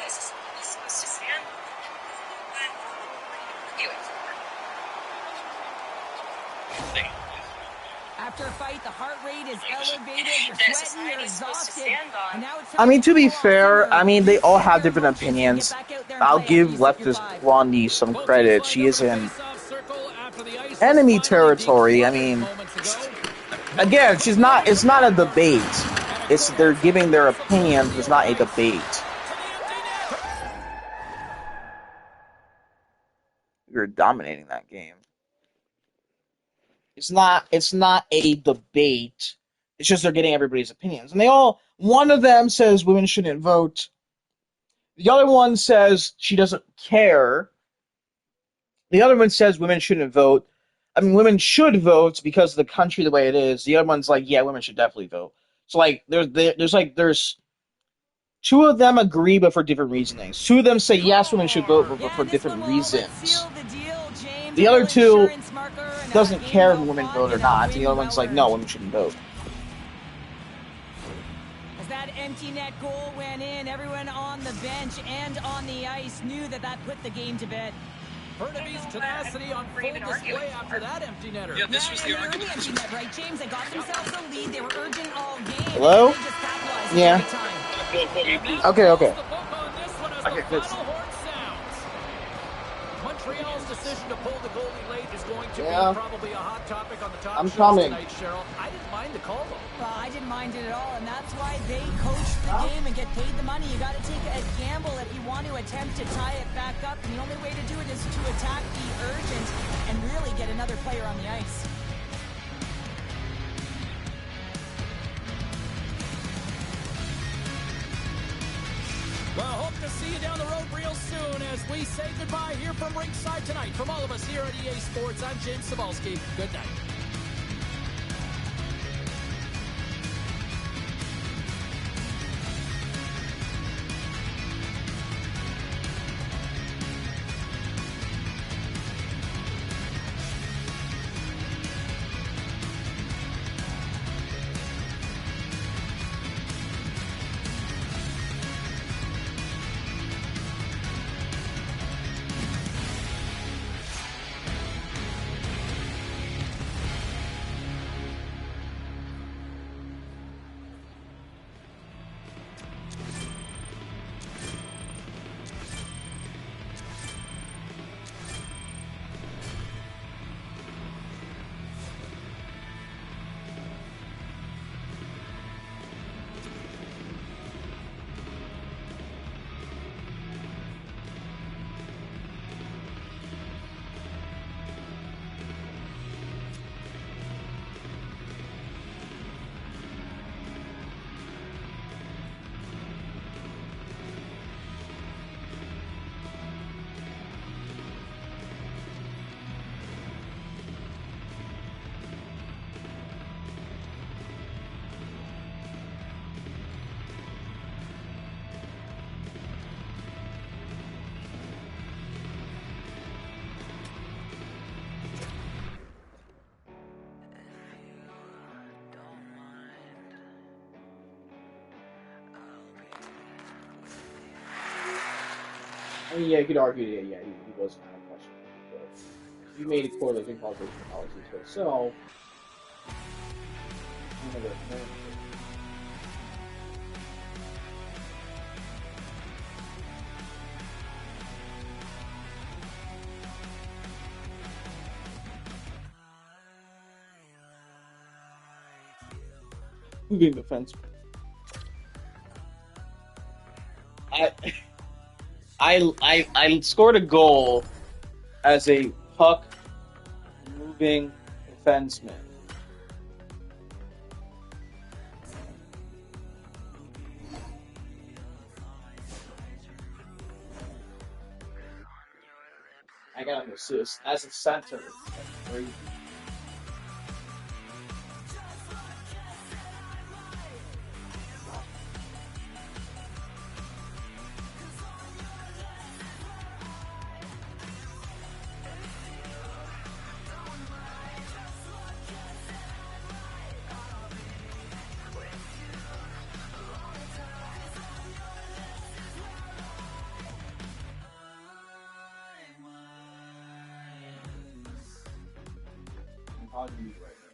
that society is supposed to stand on, then what are you arguing for? After a fight, the heart rate is elevated, you're sweating, you're exhausted. And now it's I mean, to be fair, I mean, they all have different opinions. I'll give Leftist Blondie some credit. She is in enemy territory. I mean, again, she's not. It's not a debate. It's they're giving their opinions. It's not a debate. You're dominating that game. It's not a debate. It's just they're getting everybody's opinions. And one of them says women shouldn't vote. The other one says she doesn't care. The other one says women shouldn't vote. I mean, women should vote because of the country the way it is. The other one's like, yeah, women should definitely vote. So like, there's two of them agree, but for different reasonings. Two of them say yes, women should vote, but for different reasons. The other two doesn't care if women vote or not. The other one's like, no, women shouldn't vote. As that empty net goal went in, everyone on the bench and on the ice knew that put the game to bed. Burnaby's tenacity on full display after that empty netter. Yeah, this was the argument. Empty net, right, James? They got themselves a lead. They were urging all game. Hello? They just capitalized Yeah. every time. Okay. Okay, good. Montreal's decision to pull the goalie late is going to be probably a hot topic on the top I'm shows coming. tonight, Cheryl. I didn't mind the call, though. Well, I didn't mind it at all, and that's why they coach the game and get paid the money. You got to take a gamble if you want to attempt to tie it back up, and the only way to do it is to attack the urgent and really get another player on the ice. Well, hope to see you down the road real soon as we say goodbye here from ringside tonight. From all of us here at EA Sports, I'm James Cebulski. Good night. I mean, yeah, you could argue that, yeah, he was kind of questionable. But you made a correlation causation policy to itself. moving defense. I scored a goal as a puck moving defenseman. I got an assist as a center. That's crazy. I'm talking to you right now.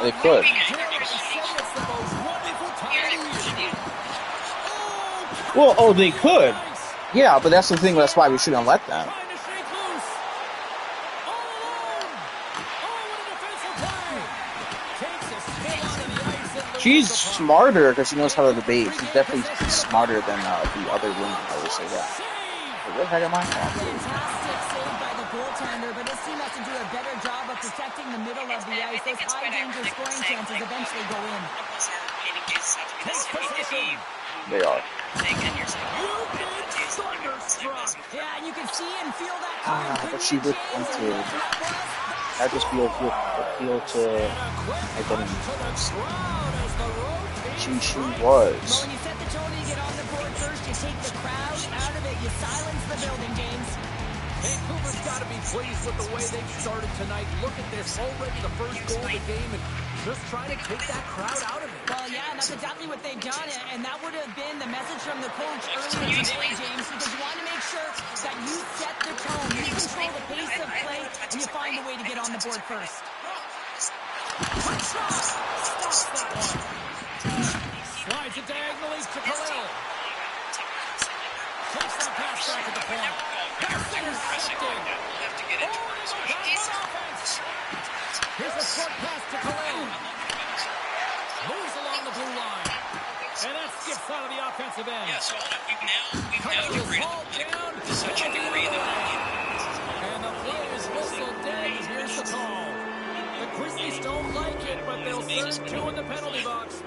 They could. Well, oh, they could. Yeah, but that's the thing. That's why we shouldn't let them. She's smarter because she knows how to debate. She's definitely smarter than the other women, I would say that. Wait, what the heck am I? Fantastic save by the goaltender, but this team has to do a better job of protecting the middle of the ice. Those high danger scoring chances eventually go in. They are. Yeah, and you can see and feel that. But she repented. That just appeal to identity. She was. Well, when you set the tone, you get on the board first, you take the crowd out of it, you silence the building, James. Vancouver's got to be pleased with the way they've started tonight. Look at this, already the first goal of the game, and just trying to take that crowd out of it. Well, yeah, and that's exactly what they've done, and that would have been the message from the coach earlier today, James, because you want to make sure that you set the tone, you control the pace of play, and you find a way to get on the board first. Slides it diagonally to Khalil. Takes that pass back at the point. Pass intercepted. Here's a short pass to Khalil. Moves along the blue line. And that skips out of the offensive end. Yeah, so we've now degraded to such a degree that and the play is whistled dead. Here's the call. The Grizzlies don't like it, but they'll serve two in the penalty box.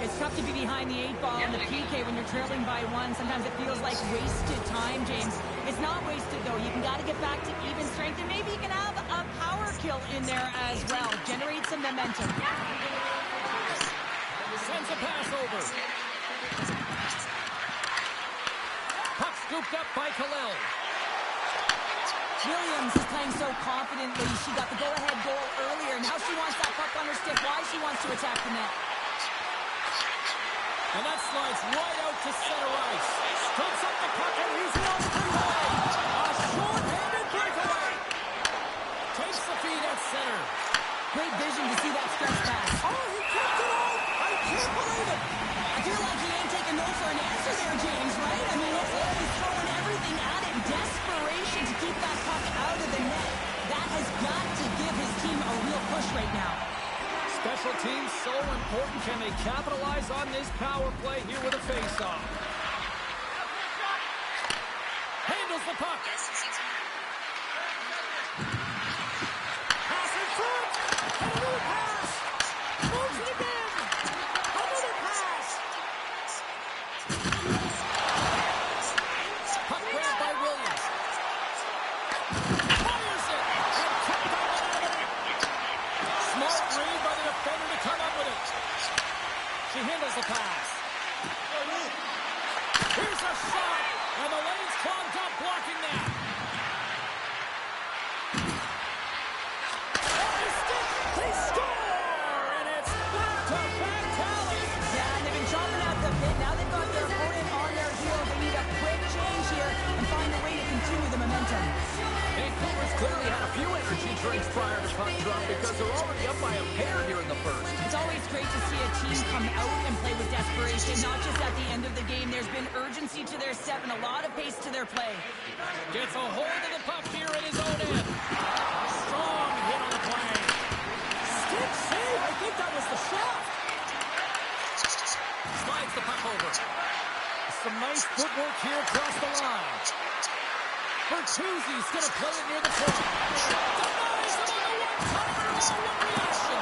It's tough to be behind the 8 ball in the PK when you're trailing by 1. Sometimes it feels like wasted time, James. It's not wasted, though. You can got to get back to even strength, and maybe you can have a power kill in there as well. Generate some momentum. Sends a pass over. Puck scooped up by Khalil. Williams is playing so confidently. She got the go-ahead goal earlier. Now she wants that puck on her stick. Why she wants to attack the net. And that slides right out to center ice. Stumps up the puck and he's one free way. A short-handed breakaway. Takes the feed at center. Great vision to see that stretch pass. Oh, he kept it out. I can't believe it. I feel like he ain't taking no for an answer there, James, right? I mean, it's like he's throwing everything at it. Desperation to keep that puck out of the net. That has got to give his team a real push right now. Special teams so important. Can they capitalize on this power play here with a face-off? Handles the puck. Pass in front. Another pass. Moves it again. Another pass. Puck grabbed by Williams. Fires it. And kicked out of the net. Smart read by the defender to come up with it. She handles the pass. Here's a shot, and the lane's clogged up, blocking that. They score, and it's back-to-back tallies. Yeah, and they've been chopping out the pit. Now they've got their opponent on their heels. They need a quick change here and find a way to continue the momentum. Vancouver's clearly had a few energy drinks prior to puck drop because they're already up by a pair here in the first. It's always great to see a team come out and play with desperation, not just at the end of the game. There's been urgency to their step and a lot of pace to their play. Gets a hold of the puck here at his own end. Strong hit on the play. Stick save. I think that was the shot. Slides the puck over. Some nice footwork here across the line. Bertuzzi's going to play it near the point. Denies him on the one-timer. Oh, what reaction.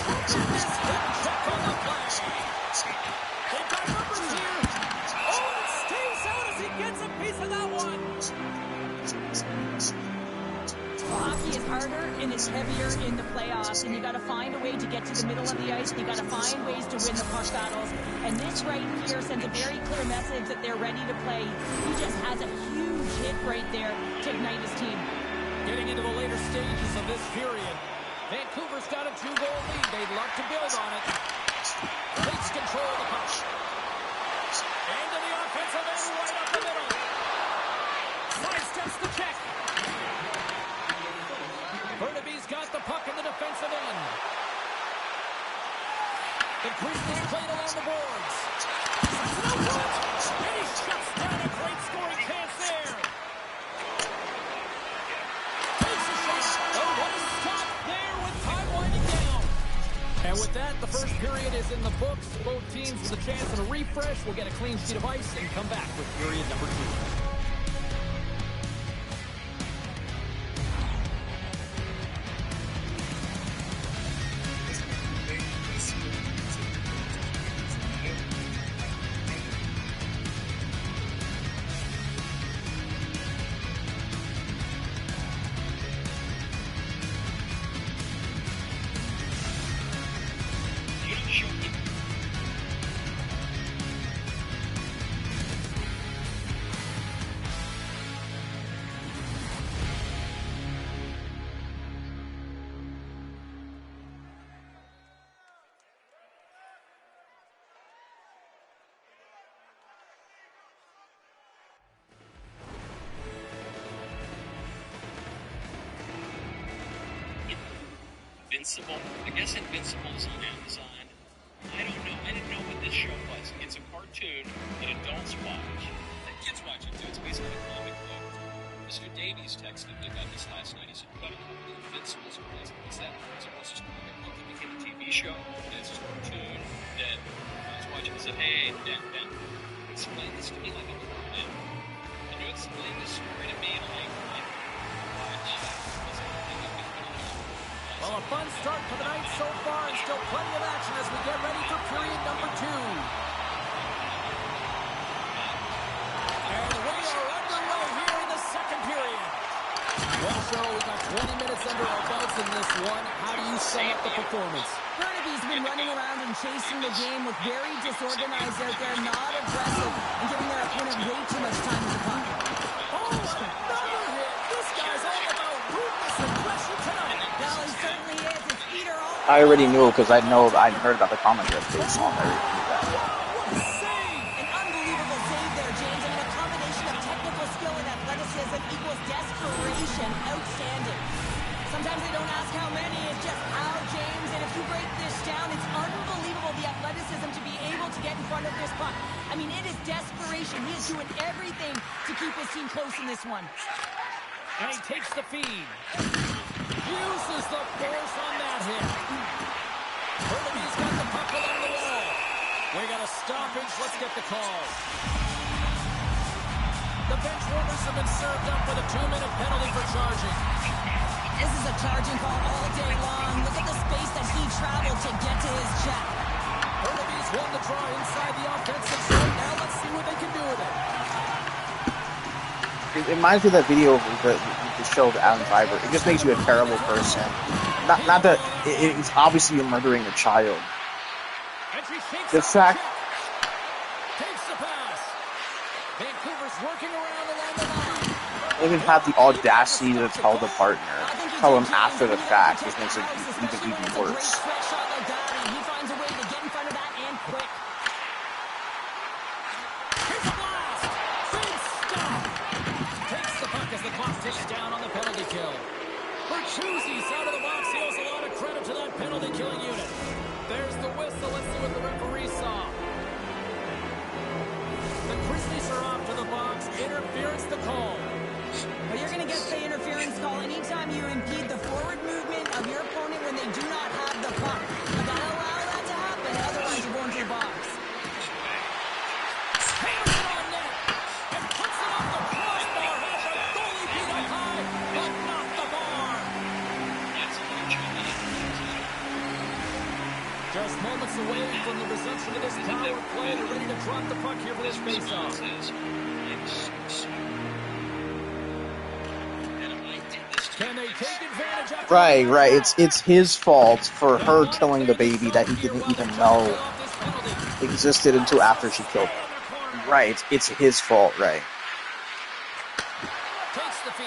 This hip check on the play. They've got numbers here. Oh, it stays out as he gets a piece of that one. Hockey is harder and it's heavier in the playoffs, and you got to find a way to get to the middle of the ice. You got to find ways to win the puck battles, and this right here sends a very clear message that they're ready to play. He just has a huge hit right there to ignite his team. Getting into the later stages of this period, Vancouver's got a 2-goal lead. They'd love to build on it. Takes control of the puck. Into the offensive end, right up the middle. Sidesteps the check. Burnaby's got the puck in the defensive end. The Grizzlies played along the boards. Sets it up front. And he shuts down a great scoring chance there. Takes a shot. Oh, what a stop there with time winding down. And with that, the first period is in the books. Both teams with a chance at a refresh will get a clean sheet of ice and come back with period number 2. Invincible. I guess Invincible is on Amazon. I don't know. I didn't know what this show was. It's a cartoon that adults watch. That kids watch it too. It's basically a comic book. Mr. Davies texted me about this last night. He said, "What is Invincible? Is that supposed to comic book that became a TV show? And it's just a cartoon that I was watching." I said, "Hey, Dan, explain this to me like a little bit. Can you explain this story to me like watch?" Well, a fun start to the night so far, and still plenty of action as we get ready for period number 2. And we are underway here in the second period. Well, Cheryl, we've got 20 minutes under our belts in this one. How do you sum up the performance? Burnaby's been running around and chasing the game with very disorganized out there, not aggressive, and giving their opponent way too much time as a puck. Oh, another hit! This guy's all about ruthless aggression tonight. Well, he certainly is. It's either all. I already knew because I'd heard about the commentary based on there. What a save! An unbelievable save there, James. I mean, a combination of technical skill and athleticism equals desperation. Outstanding. Sometimes they don't ask how many, it's just how, James. And if you break this down, it's unbelievable the athleticism to be able to get in front of this puck. I mean, it is desperation. He is doing everything to keep his team close in this one. And he takes the feed. Uses the force on that hit. Burnaby's got the puck along the wall. We got a stoppage. Let's get the call. The bench warmers have been served up with a 2-minute penalty for charging. This is a charging call all day long. Look at the space that he traveled to get to his check. Burnaby's won the draw inside the offensive zone. Now let's see what they can do with it. It reminds me of that video of the show of Adam Driver. It just makes you a terrible person. Not that it's obviously you're murdering a child. The fact. Takes the pass. Vancouver's working around along the line. They even have the audacity to tell the partner, tell him after the fact, which makes it even worse. He finds a way to get in front of that and quick. Here's a blast. Big stop. Takes the puck as the clock ticks down on the penalty kill. Bertuzzi's out of the box. He owes a lot of credit to that penalty killing unit. There's the whistle. Let's see what the referee saw. The Grizzlies are off to the box. Interference the call. Well, you're going to get the interference call anytime you impede the forward movement of your opponent when they do not have the puck. You got to allow that to happen, otherwise you're going to the box. Hammers it on net and puts it off the crossbar. Has the goalie beat up high, but not the bar. Just moments away from the resumption of this power play. They're ready to drop the puck here for this faceoff. Can they take advantage of Right. It's his fault for her killing the baby that he didn't even know existed until after she killed him. Right, it's his fault, right. Takes the feed.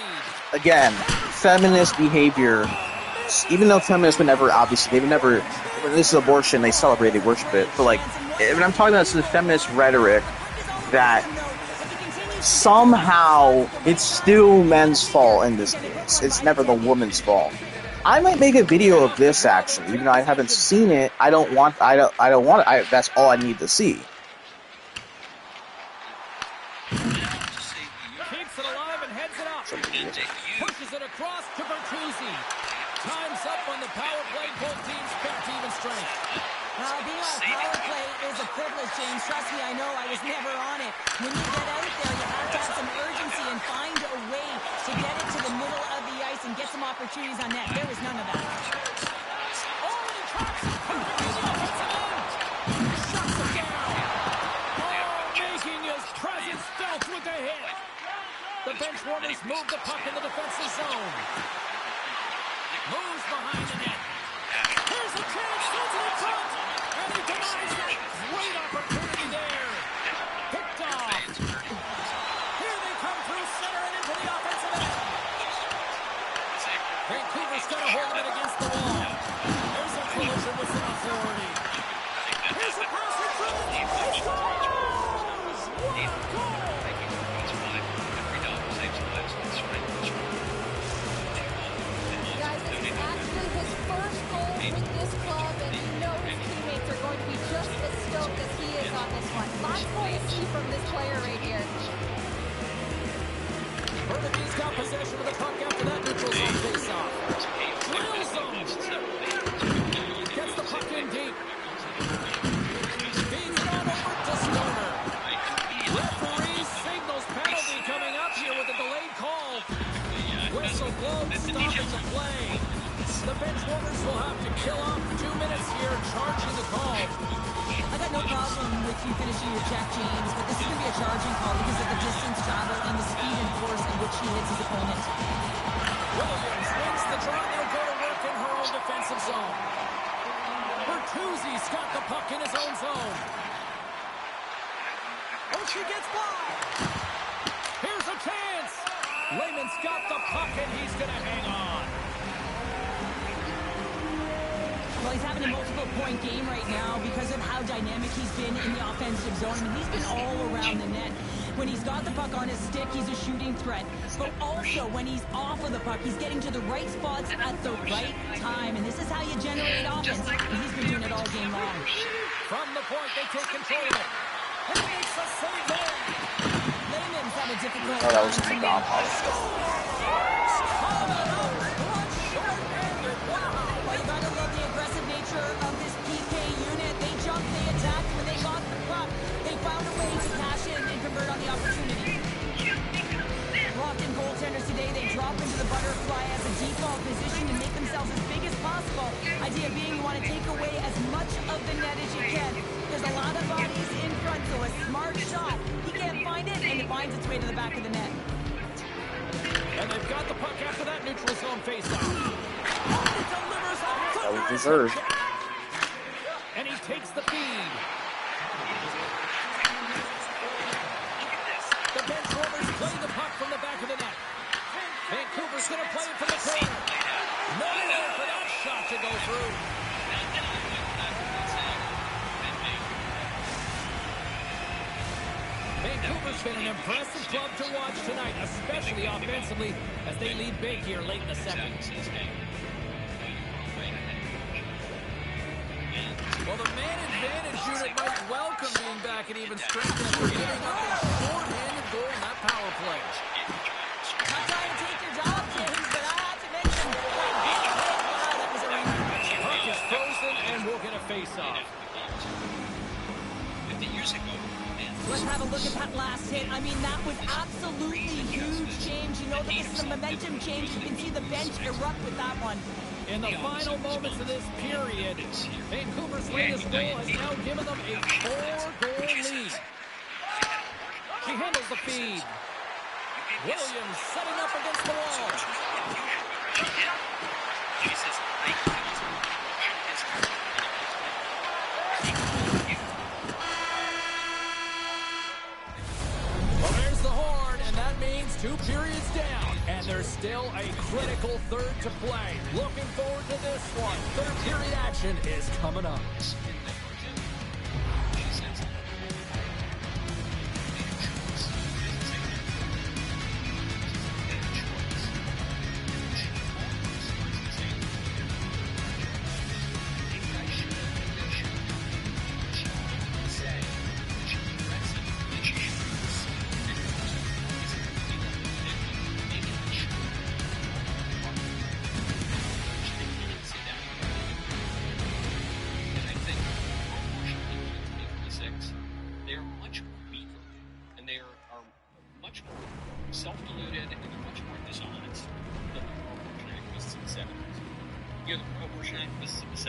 Again, feminist behavior, even though feminists would never, obviously, they would never, when this is abortion, they celebrate, they worship it, but like, when I'm talking about this feminist rhetoric, that somehow it's still men's fault in this case. It's never the woman's fault. I might make a video of this actually, even though I haven't seen it. I don't want it. That's all I need to see. Keeps it alive and heads it up. Pushes it across to Bertuzzi. Time's up on the power play. Both teams picked even strength. Being on power play is a privilege, James. Trust me, I know. I was never on it. When you get out there, you have to have some urgency and find a way to get it to the middle of the ice and get some opportunities on net. There was none of that. Already cuts. Shuts it down. Making his presence felt with the hit. The bench warmers move the puck in the defensive zone. Moves behind the net. Here's a chance. Sends it in front. And he denies it. Great opportunity there. Picked off. Here they come through center and into the offensive end. Vancouver's got a hold of it against the wall. There's a collision with some authority. Here's a pass in front. He scores! What a goal! Guys, this is actually his first goal with this club, and you know his teammates are going to be just as stoked as he is on this one. Lots more to see from this player right here. Burnaby's got possession of the puck after that neutral zone face-off. Drills him. Gets the puck in deep. Feeds it on over to Stoner. Referee signals penalty coming up here with a delayed call. Whistle blows, stopping the play. The bench warmers will have to kill off 2 minutes here, charging the call. I got no problem with you finishing your check, James, but this is going to be a charging call because of the distance traveled and the speed and force in which he hits his opponent. Williams wins the draw. They'll go to work in her own defensive zone. Bertuzzi's got the puck in his own zone. Oh, she gets by. Here's a chance. Lehman's got the puck, and he's going to hang on. Well, he's having a multiple-point game right now because of how dynamic he's been in the offensive zone. I mean, he's been all around the net. When he's got the puck on his stick, he's a shooting threat. But also, when he's off of the puck, he's getting to the right spots at the right time. And this is how you generate offense. And he's been doing it all game long. From the point, they take control of it. And he makes a save there. Lehman's had a difficult Oh, that was time the tonight. down. Well, you gotta love the aggressive nature of this PK unit. They jumped, they attacked, when they got the puck, they found a way to cash in and convert on the opportunity. Locked-in goaltenders today, they drop into the butterfly as a default position and make themselves as big as possible. Idea being you want to take away as much of the net as you can. There's a lot of bodies in front, so a smart shot. He can't find it, and it finds its way to the back of the net. And they've got the puck after that neutral zone face-off. That was deserved. And he takes the feed. The bench warmers play the puck from the back of the net. Vancouver's going to play it from the corner. Nowhere for that shot to go through. Vancouver's been an impressive club to watch tonight, especially offensively, as they lead big here late in the second. Well, the man advantage unit might welcome being back at even strength after giving up a short-handed goal in that power play. I'm trying to take your job, James, but I have to mention, wow, that was a ring. Puck is frozen, and we'll get a face-off. 50 years ago. Let's have a look at that last hit. I mean, that was absolutely huge, James. You know that this is a momentum change. You can see the bench erupt with that one. In the final moments of this period, Vancouver's latest goal has now given them a 4-goal lead. She handles the feed. Williams setting up against the wall. Well, there's the horn, and that means 2 periods down. And there's still a critical third to play. Looking forward to this one. Third period action is coming up.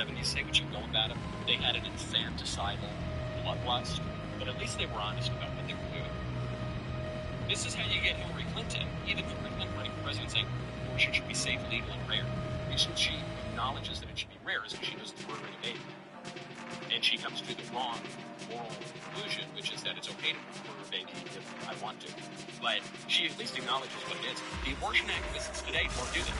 70s say what you will about them. They had an infanticidal bloodlust, but at least they were honest about what they were doing. This is how you get Hillary Clinton, even Hillary Clinton running for president, saying abortion should be safe, legal, and rare. The reason she acknowledges that it should be rare is because she doesn't murder the baby. And she comes to the wrong moral conclusion, which is that it's okay to murder a baby if I want to. But she at least acknowledges what it is. The abortion activists today don't do that.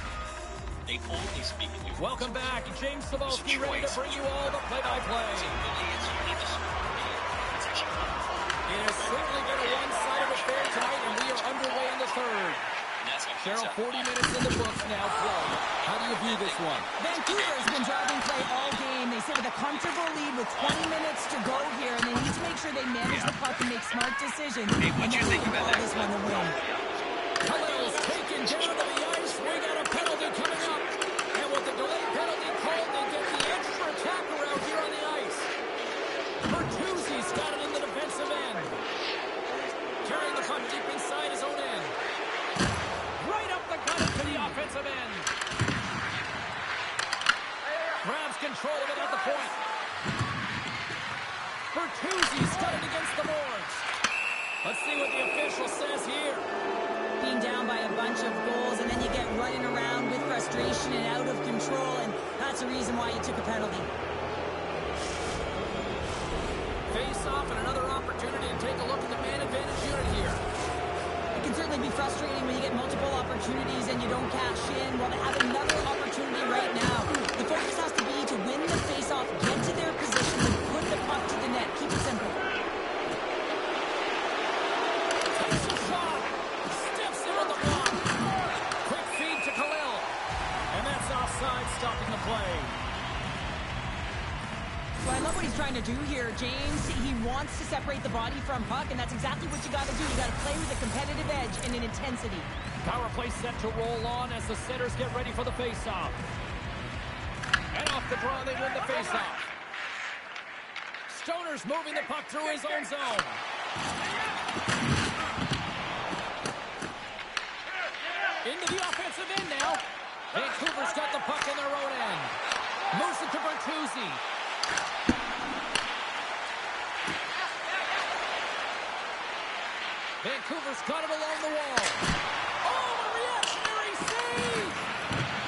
They only speak in news. Welcome back. James Cebulski ready to bring you all the play-by-play. It has certainly been a one-sided affair tonight, and we are underway in the third. Cheryl, 40 minutes in the books now. Flo, how do you view this one? Vancouver has been driving play all game. They sit with a comfortable lead with 20 minutes to go here, and they need to make sure they manage the puck and make smart decisions. Hey, what'd you think about that? This one to win. Khalil's taken down to the ice. We got a penalty coming up. And with the delayed penalty called, they get the extra attacker out here on the ice. Bertuzzi's got it in the defensive end. Carrying the puck deep inside his own end. Right up the gut to the offensive end. Grabs control of it at the point. Bertuzzi's got it against the boards. Let's see what the official says here. Being down by a bunch of goals, and then you get running around with frustration and out of control, and that's the reason why you took a penalty. Face off and another opportunity to take a look at the man advantage unit here. It can certainly be frustrating when you get multiple opportunities and you don't cash in. Well, they have another opportunity right now. The focus has to be to win the face-off, get to their positions, and put the puck to the net. Keep it simple. Takes a shot. Steps in on the block. Quick feed to Khalil. And that's offside, stopping the play. So I love what he's trying to do here, James. He wants to separate the body from puck, and that's exactly what you got to do. You got to play with a competitive edge and an intensity. Power play set to roll on as the setters get ready for the face-off. And off the draw, they win the face-off. Stoner's moving the puck through his own zone. Into the offensive end now. Vancouver's got the puck in their own end. Moves it to Bertuzzi. Vancouver's got it along the wall. Oh, a reactionary save!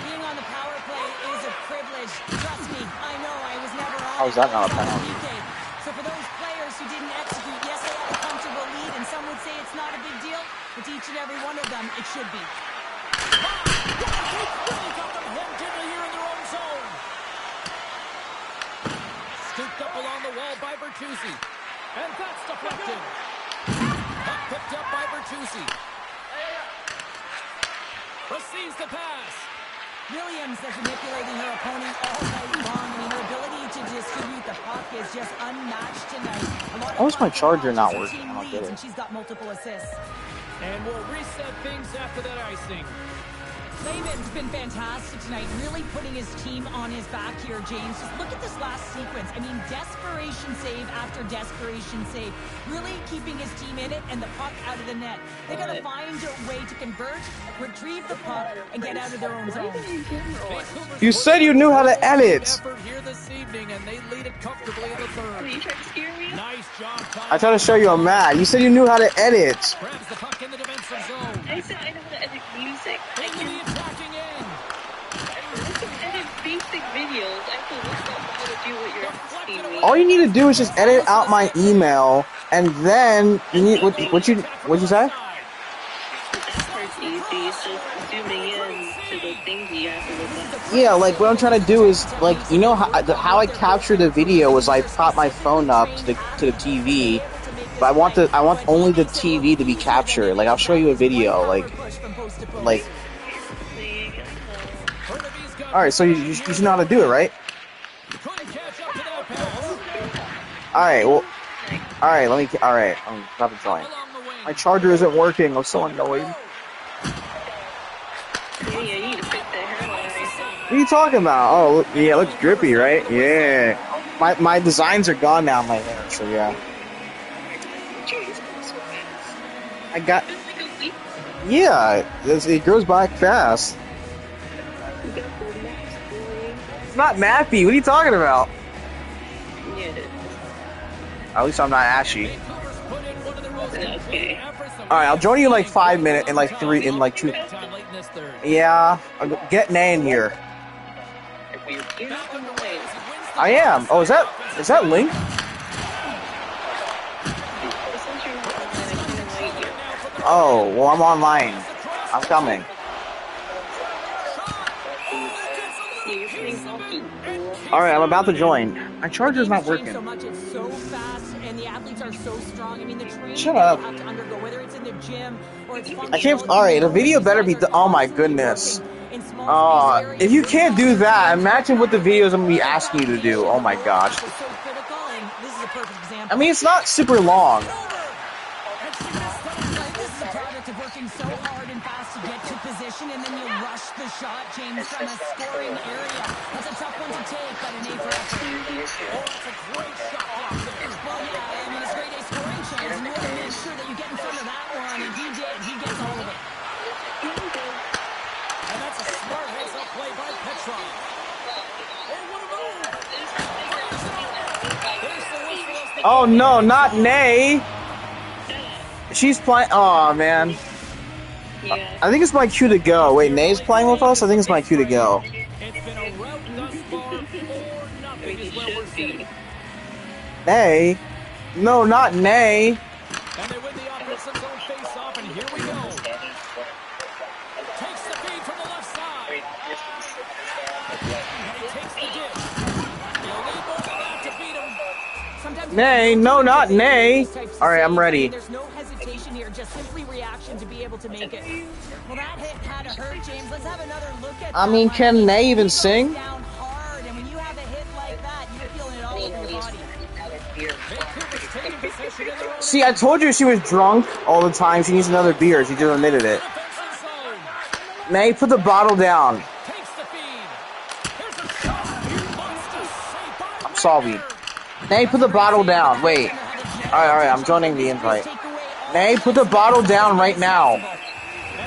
Being on the power play is a privilege. Trust me, I know I was never on. How is that not a penalty? So for those players who didn't execute, yes, they had a comfortable lead, and some would say it's not a big deal, but to each and every one of them, it should be. Really got them hemmed in here in their own zone. Scooped up along the wall by Bertuzzi. And that's deflected. Puck picked up by Bertuzzi. Receives the pass. Williams is manipulating her opponent all night long. I mean, her ability to distribute the puck is just unmatched tonight. Why is my charger not working? I don't get it. And she's got multiple assists. And we'll reset things after that icing. Lehman's been fantastic tonight, really putting his team on his back here, James. Just look at this last sequence. I mean, desperation save after desperation save. Really keeping his team in it and the puck out of the net. They got to find a way to convert, retrieve the puck, and get out of their own zone. You said you knew how to edit. Effort here this evening, and they lead it comfortably in the third. Are you trying to scare me? Nice job, Tom. I tried to show you I'm mad. You said you knew how to edit. Grabs the puck in the defensive zone. I said I know how to edit music. I Into can the attacking end. edit basic videos. I can look up how to do what you're asking me. All you need to do is just edit out my email, and then you need what'd you say? That part's easy. It's just zooming in to the things you have to look up. Yeah, like what I'm trying to do is like you know how I capture the video was I prop my phone up to the TV, but I want only the TV to be captured. Like I'll show you a video, like. All right, so you should know how to do it, right? All right, well, all right. I'm stop drawing. My charger isn't working. I'm so annoyed. Yeah, you need to fix that hairline. What are you talking about? Oh, look, yeah, it looks drippy, right? Yeah. My designs are gone now in my hair, so yeah. I got. Yeah, it grows back fast. It's not nappy. What are you talking about? Yeah, it is. At least I'm not ashy. Okay. Alright, I'll join you in like 5 minutes, in like 3, in like 2. Yeah, get Nay in here. You're not on the way. I am. Oh, is that Link? Since you're not online, I can invite you. Oh, well, I'm online. I'm coming. Yeah, you're playing hockey. Alright, I'm about to join. My charger's not So working. much, it's so fast, and the athletes are so strong. I mean, the training Shut that up. they have to undergo, whether it's in the gym or it's I functional. can't. Alright, the video better be. Oh my goodness. If you can't do that, imagine what the videos I'm gonna be asking you to do. Oh my gosh. So critical, and this is a perfect example. I mean, it's not super long. This is a product of working so hard and fast to get to position, and then you rush the shot, James, from a scoring area. That's a tough one to take, but an A for effort. That's a great shot block there. Well, yeah, I mean, it's grade A scoring chance, and you want to make sure that you get in front of that one, and he did. He gets all of it. And that's a smart heads-up play by Petrov. Oh, what a move! There's the whistle as the Oh no, not Nay. She's playing. Oh man. Yeah. I think it's my cue to go. Wait, Nay's playing with us? I think it's my cue to go. It's been a rout thus far. 4-0 is where we're sitting. Nay? No, not Nay. And they win the offensive zone face-off, and here we go. Takes the feed from the left side. And he takes the dish. He'll need more than that to beat him. Sometimes Nay, no, not Nay. Alright, I'm ready. There's no hesitation here, just simply reaction to be able to make it. Well, that hit had to hurt, James. Let's have another look at I mean, can Nay even sing? down hard, and when you have a hit like that, you're feeling it all over your body. Vancouver's taking possession in their own See, I told you she was drunk all the time. She needs another beer. She just admitted it. offensive zone. Nay, put the bottle down. Takes the feed. Here's a shot. Monster save by I'm sorry. Nay, put the bottle down. Wait. Alright, I'm joining the invite. Nay, put the bottle down right now. And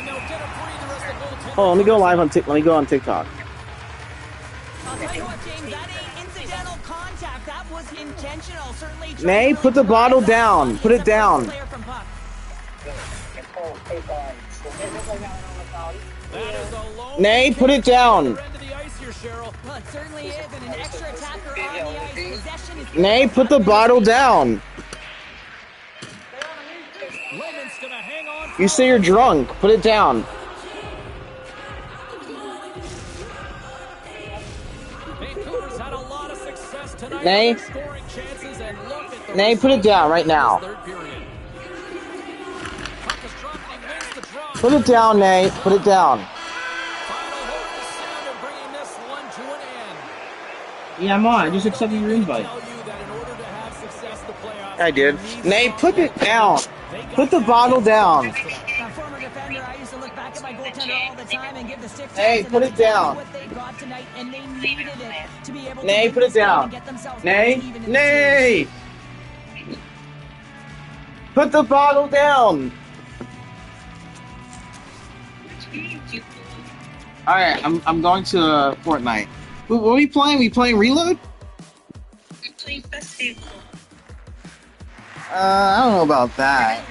they'll get a breather as the goaltender. Oh, let me go live on Let me go on TikTok. I'll tell you what, James, that ain't incidental contact. That was intentional. Certainly. Nay, put the bottle down. Put it down. Player from puck. That is a low Nay, put it down. end of the ice here, Cheryl. Well, it certainly is, and an extra attacker on the ice. Possession is Nay, put the bottle down. Lemon's gonna hang on. You say you're drunk. Put it down. Vancouver's had a lot of success tonight. Nay. with their scoring chances, and look at the Nay, put it down right now. third period. Puck is dropped, and he wins the draw. Put it down, Nay. Put it down. Final horn is sounded, bringing this one to an end. Yeah, I'm on. I just accepted your invite. Tell you that in order to have success in the playoffs, I did. you need Nay, put it down. They got Put the that bottle down. a former defender. I used to look back at my goaltender all the time and give the stick Hey, taps, put and it that's down. what they got tonight, and they needed it to be able to Nay, win put it this game down. and get themselves back Nay, to even in the series. Nay. Put the bottle down. All right, I'm going to Fortnite. What are we playing? We playing Reload? Play festival. I don't know about that.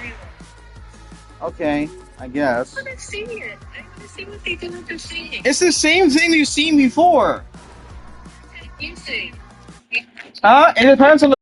Okay, I guess. I want to see it. I want to see what they do with the singing. It's the same thing you've seen before. You sing. It depends on the